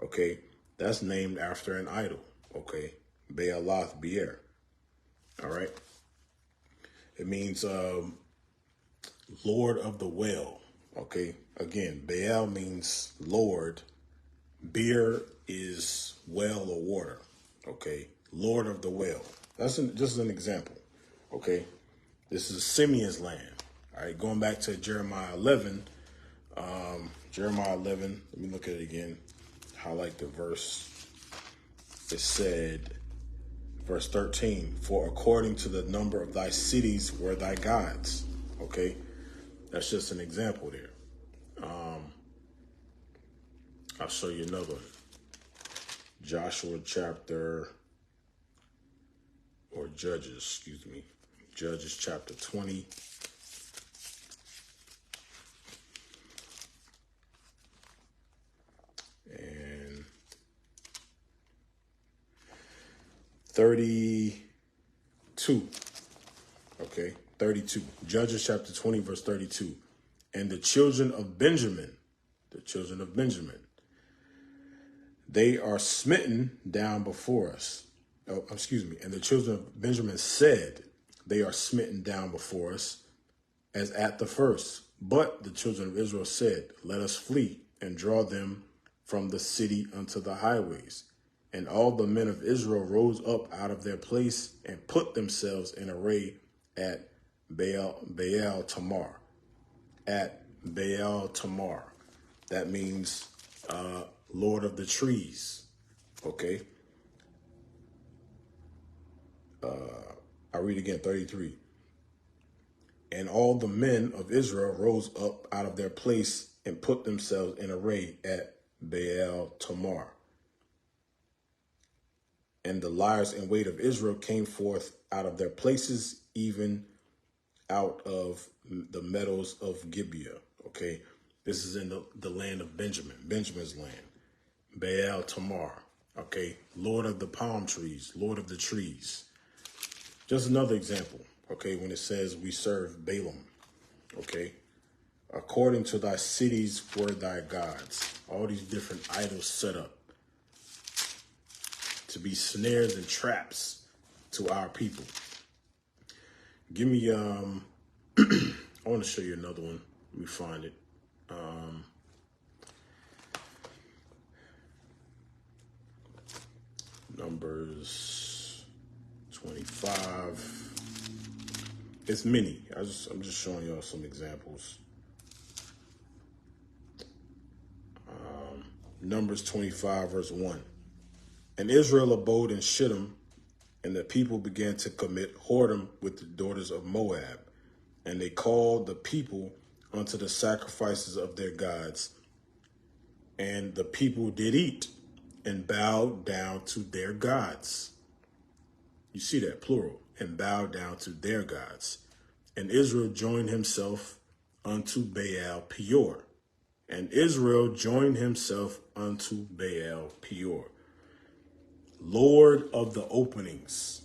okay, that's named after an idol, okay, Baalath Beer, all right. It means Lord of the well, okay. Again, Baal means Lord. Beer is well or water, okay. Lord of the well. That's just an example, okay. This is Simeon's land, all right. Going back to Jeremiah 11. Jeremiah 11, let me look at it again. Highlight the verse. It said, verse 13, for according to the number of thy cities were thy gods. Okay, that's just an example there. I'll show you another one. Joshua chapter, or Judges, excuse me. Judges chapter 20. And 32. Okay, 32. Judges chapter 20, verse 32. And the children of Benjamin, they are smitten down before us. Oh, excuse me. And the children of Benjamin said, they are smitten down before us as at the first. But the children of Israel said, let us flee and draw them from the city unto the highways. And all the men of Israel rose up out of their place and put themselves in array at Baal Tamar. At Baal Tamar. That means Lord of the trees. Okay. I read again, 33. And all the men of Israel rose up out of their place and put themselves in array at Baal Tamar. And the liers in wait of Israel came forth out of their places, even out of the meadows of Gibeah. Okay, this is in the land of Benjamin, Benjamin's land. Baal Tamar. Okay, Lord of the palm trees, Lord of the trees. Just another example. Okay, when it says we serve Balaam. Okay, according to thy cities were thy gods. All these different idols set up to be snares and traps to our people. Give me, I want to show you another one. Let me find it. Numbers 25. It's many. I'm just showing y'all some examples. Numbers 25, verse 1. And Israel abode in Shittim, and the people began to commit whoredom with the daughters of Moab. And they called the people unto the sacrifices of their gods. And the people did eat and bowed down to their gods. You see that, plural, and bowed down to their gods. And Israel joined himself unto Baal Peor. And Israel joined himself unto Baal Peor. Lord of the openings.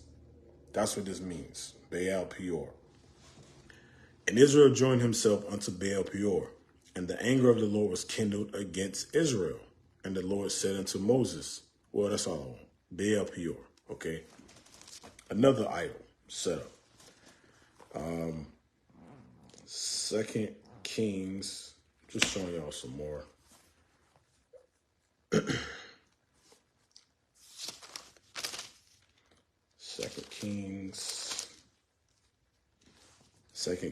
That's what this means. Baal Peor. And Israel joined himself unto Baal Peor. And the anger of the Lord was kindled against Israel. And the Lord said unto Moses, well, that's all I want. Baal Peor. Okay. another idol set up. 2 Kings, just showing y'all some more. Second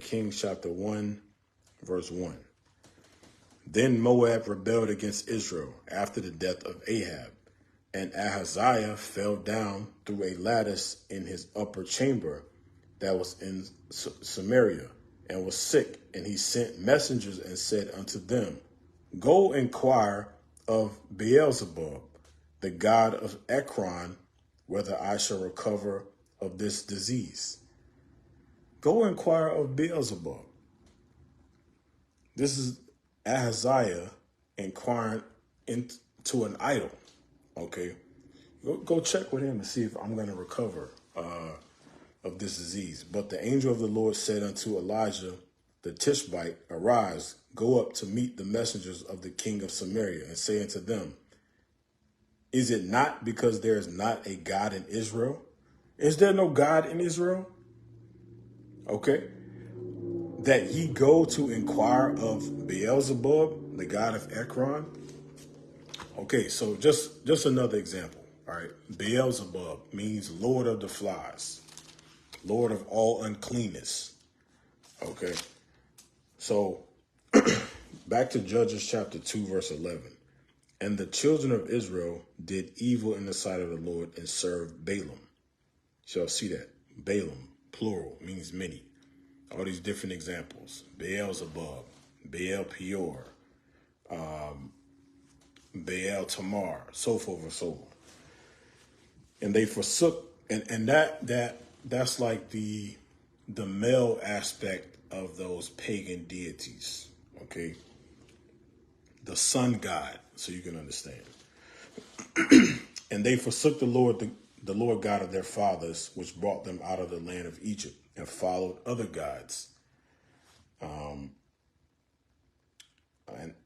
Kings chapter 1, verse 1. Then Moab rebelled against Israel after the death of Ahab, and Ahaziah fell down through a lattice in his upper chamber that was in Samaria, and was sick. And he sent messengers and said unto them, Go inquire of Beelzebub, the god of Ekron, whether I shall recover of this disease. Go inquire of Beelzebub. This is Ahaziah inquiring into an idol. Okay, go check with him and see if I'm going to recover of this disease. But the angel of the Lord said unto Elijah the Tishbite, Arise, go up to meet the messengers of the king of Samaria, and say unto them, Is it not because there is not a God in Israel? Is there no God in Israel? Okay. That ye go to inquire of Beelzebub, the god of Ekron. Okay, so just another example. All right. Beelzebub means Lord of the Flies, Lord of all uncleanness. Okay. So back to Judges chapter 2, verse 11. And the children of Israel did evil in the sight of the Lord and served Balaam. Y'all see that? Balaam, plural, means many. All these different examples. Beelzebub, Baal Peor, Baal Tamar, so forth and so on. And they forsook, and that's like the male aspect of those pagan deities. Okay. The sun god, so you can understand. And they forsook the Lord, the Lord God of their fathers, which brought them out of the land of Egypt, and followed other gods. And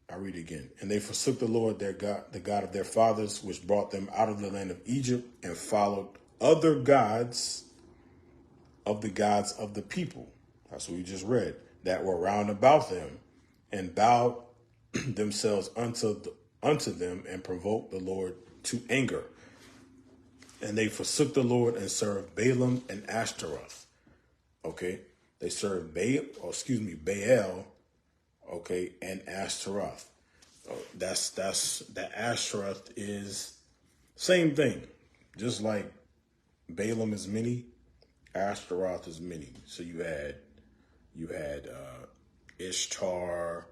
I read it again. And they forsook the Lord their God, the God of their fathers, which brought them out of the land of Egypt, and followed other gods of the gods of the people. That's what we just read. That were round about them, and bowed themselves unto them, and provoked the Lord to anger. And they forsook the Lord and served Balaam and Ashtaroth. Okay, they served Baal. Okay, and Ashtaroth. That's the Ashtaroth is same thing. Just like Balaam is many, Ashtaroth is many. So you had Ishtar,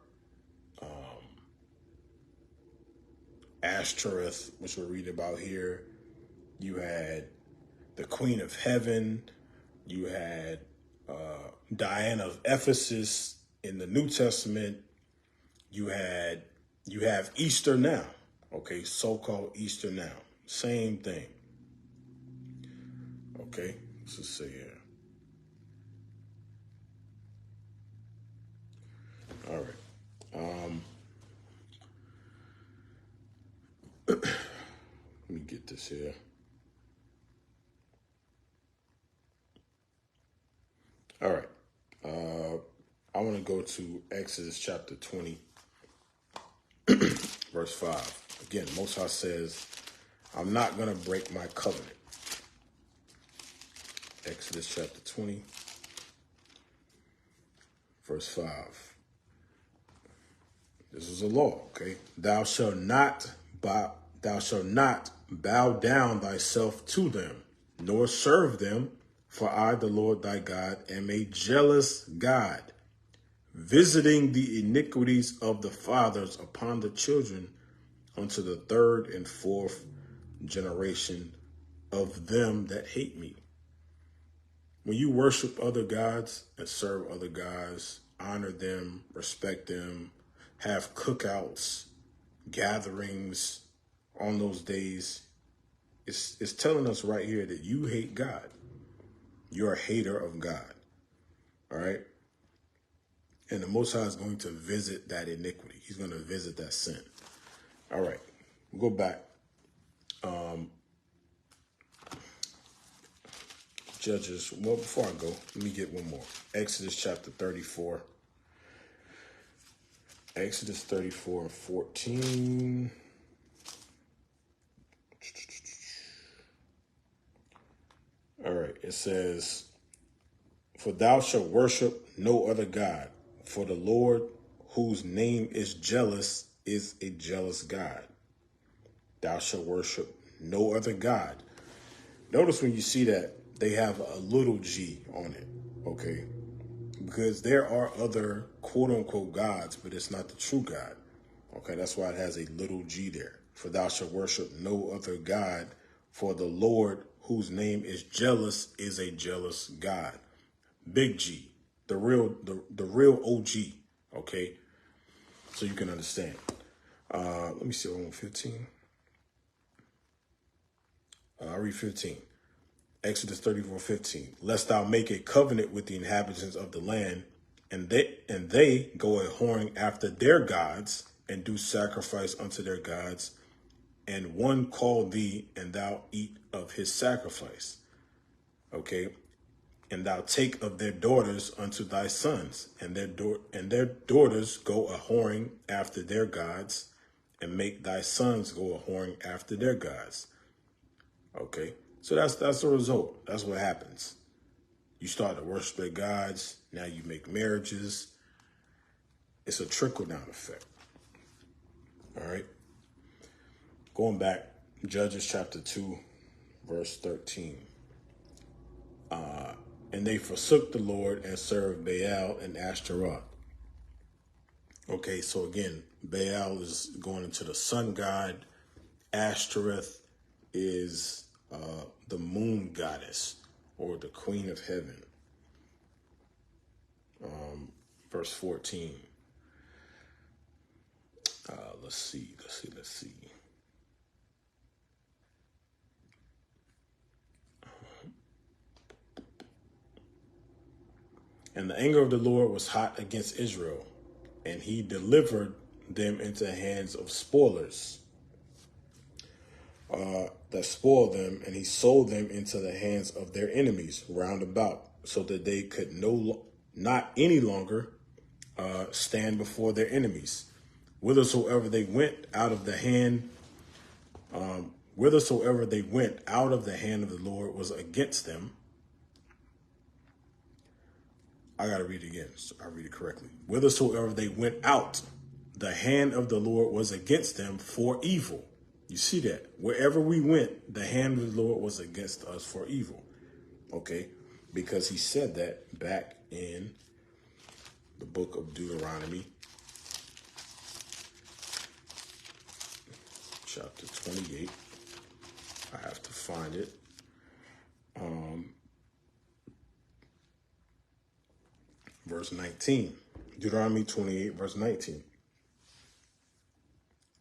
Ashtaroth, which we're reading about here. You had the Queen of Heaven. You had Diana of Ephesus in the New Testament. You have Easter now. Okay, so-called Easter now. Same thing. Okay, let's just say here. All right. Let me get this here. All right. I want to go to Exodus chapter 20, verse 5. Again, Most High says, I'm not going to break my covenant. Exodus chapter 20, verse 5. This is a law, okay? Thou shalt not bow down thyself to them, nor serve them, for I, the Lord thy God, am a jealous God, visiting the iniquities of the fathers upon the children unto the third and fourth generation of them that hate me. When you worship other gods and serve other gods, honor them, respect them, have cookouts, gatherings on those days, it's telling us right here that you hate God. You're a hater of God. All right? And the Most High is going to visit that iniquity. He's going to visit that sin. All right. We'll go back. Judges. Well, before I go, let me get one more. Exodus chapter 34. Exodus 34 and 14. All right. It says, "For thou shalt worship no other God, for the Lord, whose name is jealous, is a jealous God. Thou shalt worship no other God." Notice when you see that, they have a little g on it, okay? Because there are other quote-unquote gods, but it's not the true God. Okay, that's why it has a little g there. "For thou shalt worship no other God, for the Lord, whose name is jealous, is a jealous God." Big G, the real OG, okay? So you can understand. Let me see, I want 15. I'll read 15. Exodus 34:15. "Lest thou make a covenant with the inhabitants of the land, and they go a whoring after their gods, and do sacrifice unto their gods, and one call thee, and thou eat of his sacrifice." Okay, "And thou take of their daughters unto thy sons, and their daughters go a whoring after their gods, and make thy sons go a whoring after their gods." Okay, so that's the result. That's what happens. You start to worship their gods. Now you make marriages. It's a trickle-down effect. All right. Going back, Judges chapter 2, verse 13. "And they forsook the Lord and served Baal and Ashtaroth." Okay, so again, Baal is going into the sun god. Ashtoreth is the moon goddess, or the queen of heaven. Verse 14. Let's see. "And the anger of the Lord was hot against Israel, and he delivered them into the hands of spoilers that spoiled them, and he sold them into the hands of their enemies round about, so that they could not any longer stand before their enemies. Whithersoever they went out of the hand of the Lord was against them." I got to read it again, so I read it correctly. "Whithersoever they went out, the hand of the Lord was against them for evil." You see that? Wherever we went, the hand of the Lord was against us for evil. Okay? Because he said that back in the book of Deuteronomy, chapter 28. I have to find it. Verse 19. Deuteronomy 28, verse 19.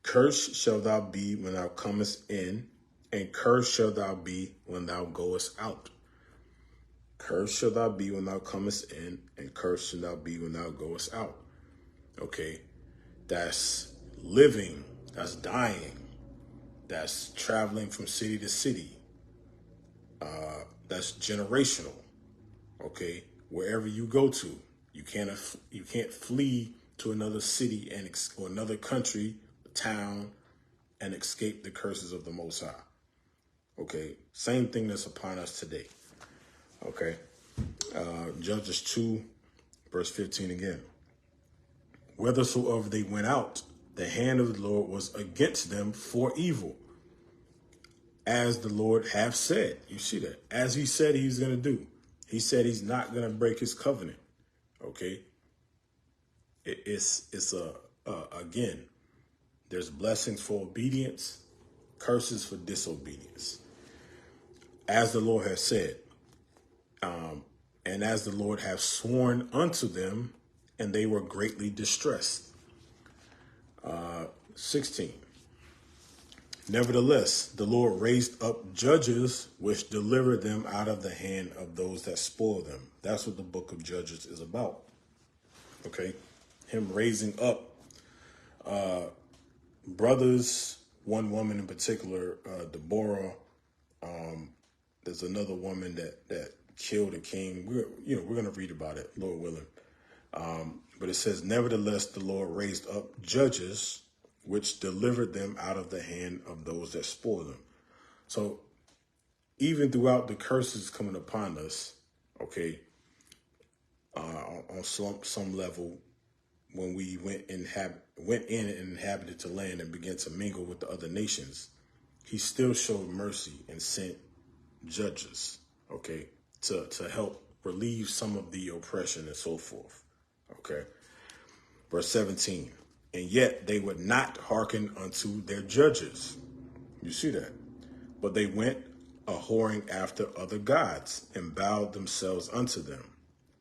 "Cursed shalt thou be when thou comest in, and cursed shalt thou be when thou goest out." Cursed shalt thou be when thou comest in, and cursed shalt thou be when thou goest out. Okay, that's living, that's dying, that's traveling from city to city. That's generational. Okay, wherever you go to, you can't flee to another city or another country, town, and escape the curses of the Most High. Okay, same thing that's upon us today. Okay, Judges 2, verse 15 again. "Whithersoever they went out, the hand of the Lord was against them for evil, as the Lord hath said." You see that? As he said he's going to do. He said he's not going to break his covenant. Okay, it's again, there's blessings for obedience, curses for disobedience. As the Lord has said, and as the Lord hath sworn unto them, and they were greatly distressed. 16. "Nevertheless, the Lord raised up judges which delivered them out of the hand of those that spoiled them." That's what the book of Judges is about. Okay, him raising up brothers, one woman in particular, Deborah. There's another woman that killed a king. We're going to read about it, Lord willing. But it says, nevertheless, the Lord raised up judges, which delivered them out of the hand of those that spoiled them. So even throughout the curses coming upon us, okay, on some level, when we went in and inhabited the land and began to mingle with the other nations, he still showed mercy and sent judges, okay, to help relieve some of the oppression and so forth. Okay. Verse 17. And yet they would not hearken unto their judges. You see that? But they went a whoring after other gods and bowed themselves unto them.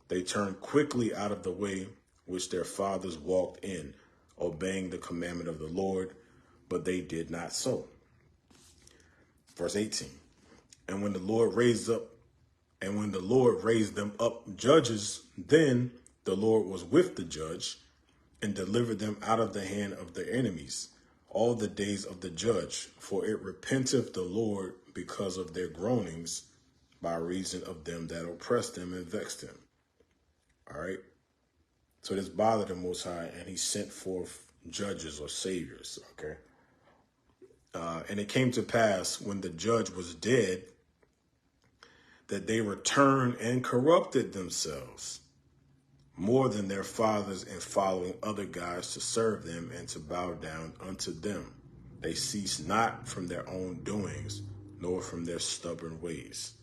They turned quickly out of the way which their fathers walked in, obeying the commandment of the Lord, but they did not so. Verse 18. And when the Lord raised them up judges, then the Lord was with the judge and delivered them out of the hand of their enemies all the days of the judge. For it repenteth the Lord because of their groanings, by reason of them that oppressed them and vexed him. All right. So this bothered the Most High, and he sent forth judges or saviors. Okay. And it came to pass when the judge was dead that they returned and corrupted themselves more than their fathers in following other gods to serve them and to bow down unto them. They ceased not from their own doings, nor from their stubborn ways.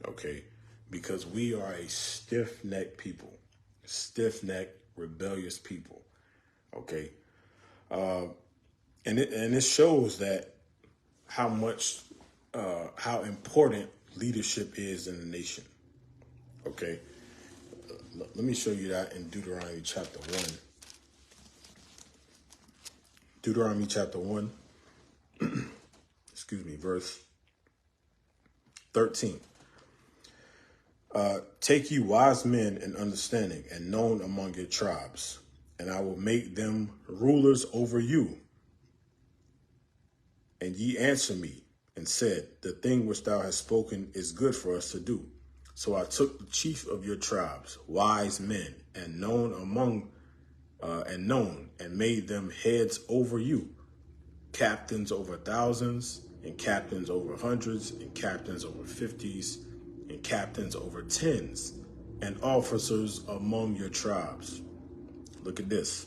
Okay, because we are a stiff-necked people, stiff-necked, rebellious people. Okay, and it shows that how important leadership is in the nation. Okay. Let me show you that in Deuteronomy chapter 1. Deuteronomy chapter 1, verse 13. Take you wise men and understanding and known among your tribes, and I will make them rulers over you. And ye answer me and said, the thing which thou hast spoken is good for us to do. So I took the chief of your tribes, wise men, and and made them heads over you, captains over thousands, and captains over hundreds, and captains over 50s, and captains over 10s, and officers among your tribes. Look at this.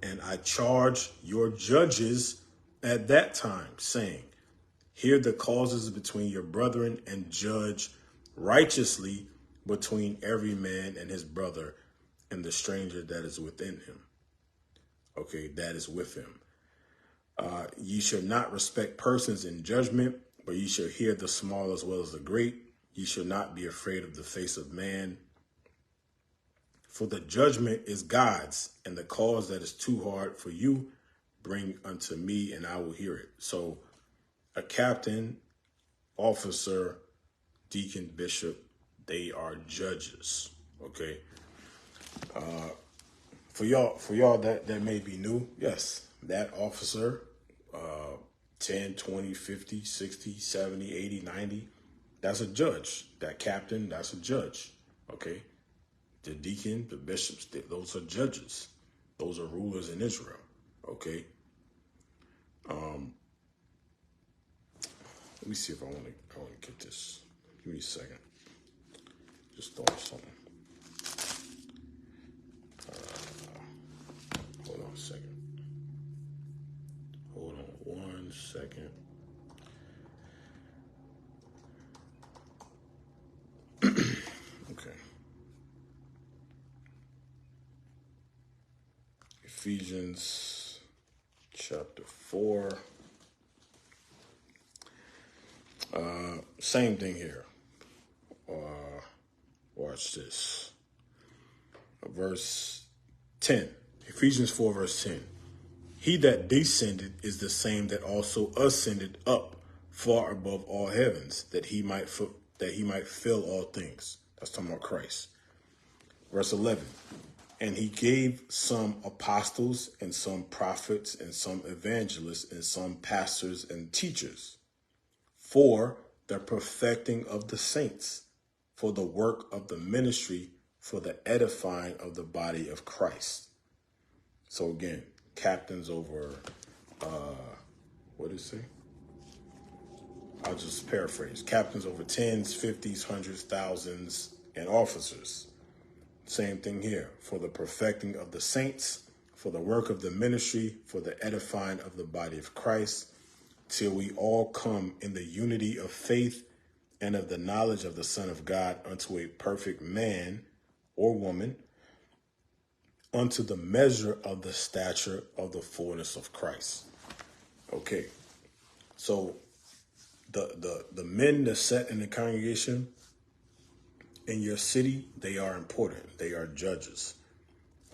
And I charge your judges at that time, saying, hear the causes between your brethren, and judge righteously between every man and his brother and the stranger that is within him. Okay, that is with him. Ye shall not respect persons in judgment, but ye shall hear the small as well as the great. Ye shall not be afraid of the face of man. For the judgment is God's, and the cause that is too hard for you, bring unto me, and I will hear it. So a captain, officer, deacon, bishop, they are judges. Okay. For y'all that may be new, yes, that officer, 10, 20, 50, 60, 70, 80, 90, that's a judge. That captain, that's a judge. Okay. The deacon, the bishops, those are judges. Those are rulers in Israel. Okay. Let me see if I want to get this. Give me a second. Just thought of something. Hold on a second. Hold on 1 second. Okay. Ephesians chapter 4. Same thing here. Watch this. Verse 10. Ephesians 4 verse 10. He that descended is the same that also ascended up far above all heavens, that he might fill all things. That's talking about Christ. Verse 11. And he gave some apostles, and some prophets, and some evangelists, and some pastors and teachers, for the perfecting of the saints, for the work of the ministry, for the edifying of the body of Christ. So again, captains over, what does it say? I'll just paraphrase. Captains over tens, 50s, hundreds, thousands, and officers. Same thing here. For the perfecting of the saints, for the work of the ministry, for the edifying of the body of Christ, till we all come in the unity of faith and of the knowledge of the Son of God unto a perfect man or woman, unto the measure of the stature of the fullness of Christ. Okay, so the men that sat in the congregation in your city, they are important. They are judges.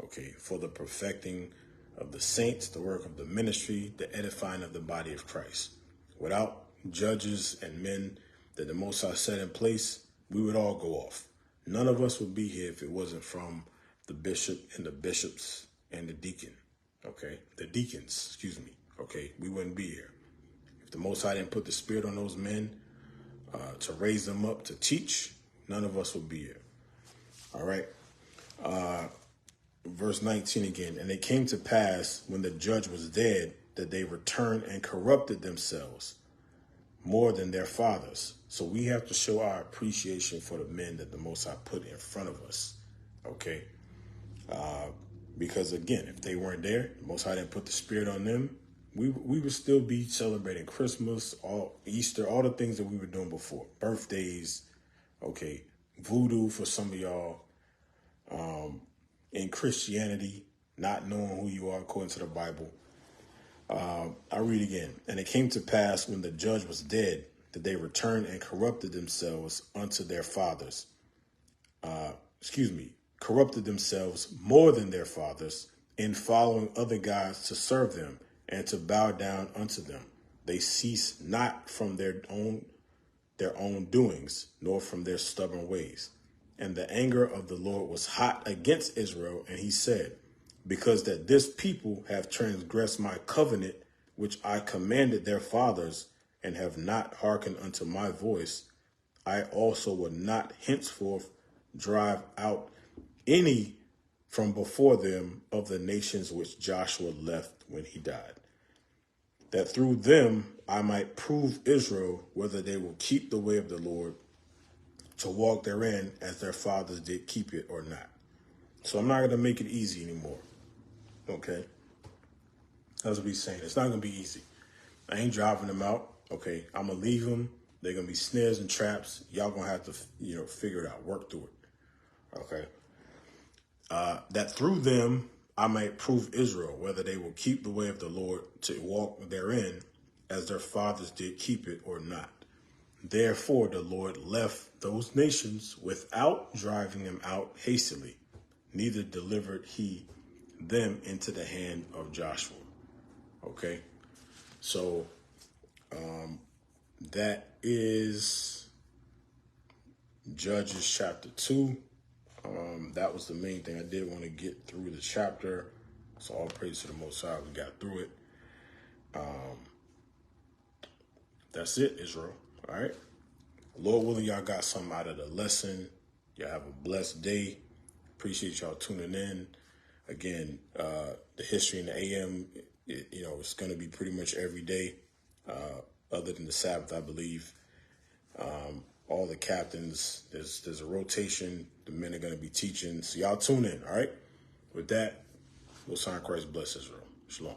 Okay, for the perfecting of the saints, the work of the ministry, the edifying of the body of Christ. Without judges and men that the Most High set in place, we would all go off. None of us would be here if it wasn't from the bishop and the bishops and the deacon. Okay, the deacons, excuse me. Okay, we wouldn't be here. If the Most High didn't put the spirit on those men to raise them up to teach, none of us would be here. All right. Verse 19 again. And it came to pass when the judge was dead that they returned and corrupted themselves more than their fathers. So we have to show our appreciation for the men that the Most High put in front of us. Okay. Because again, if they weren't there, the Most High didn't put the spirit on them, we would still be celebrating Christmas, Easter, all the things that we were doing before. Birthdays, okay, voodoo for some of y'all, in Christianity, not knowing who you are according to the Bible. I read again. And it came to pass when the judge was dead that they returned and corrupted themselves unto their fathers. Corrupted themselves more than their fathers in following other gods to serve them and to bow down unto them. They cease not from their own doings, nor from their stubborn ways. And the anger of the Lord was hot against Israel, and he said, because that this people have transgressed my covenant, which I commanded their fathers, and have not hearkened unto my voice, I also will not henceforth drive out any from before them of the nations which Joshua left when he died, that through them I might prove Israel whether they will keep the way of the Lord, to walk therein as their fathers did keep it or not. So I'm not going to make it easy anymore. Okay? That's what he's saying. It's not going to be easy. I ain't driving them out. Okay? I'm going to leave them. They're going to be snares and traps. Y'all going to have to, figure it out. Work through it. Okay? That through them I might prove Israel whether they will keep the way of the Lord to walk therein as their fathers did keep it or not. Therefore the Lord left those nations without driving them out hastily, neither delivered he them into the hand of Joshua. Okay, so that is Judges chapter 2. That was the main thing. I did want to get through the chapter, so all praise to the Most High. We got through it. That's it, Israel. All right. Lord willing, y'all got something out of the lesson. Y'all have a blessed day. Appreciate y'all tuning in. Again, the history in the AM, it's going to be pretty much every day, other than the Sabbath, I believe. All the captains, there's a rotation. The men are going to be teaching. So y'all tune in, all right? With that, we'll sign Christ bless Israel. Shalom.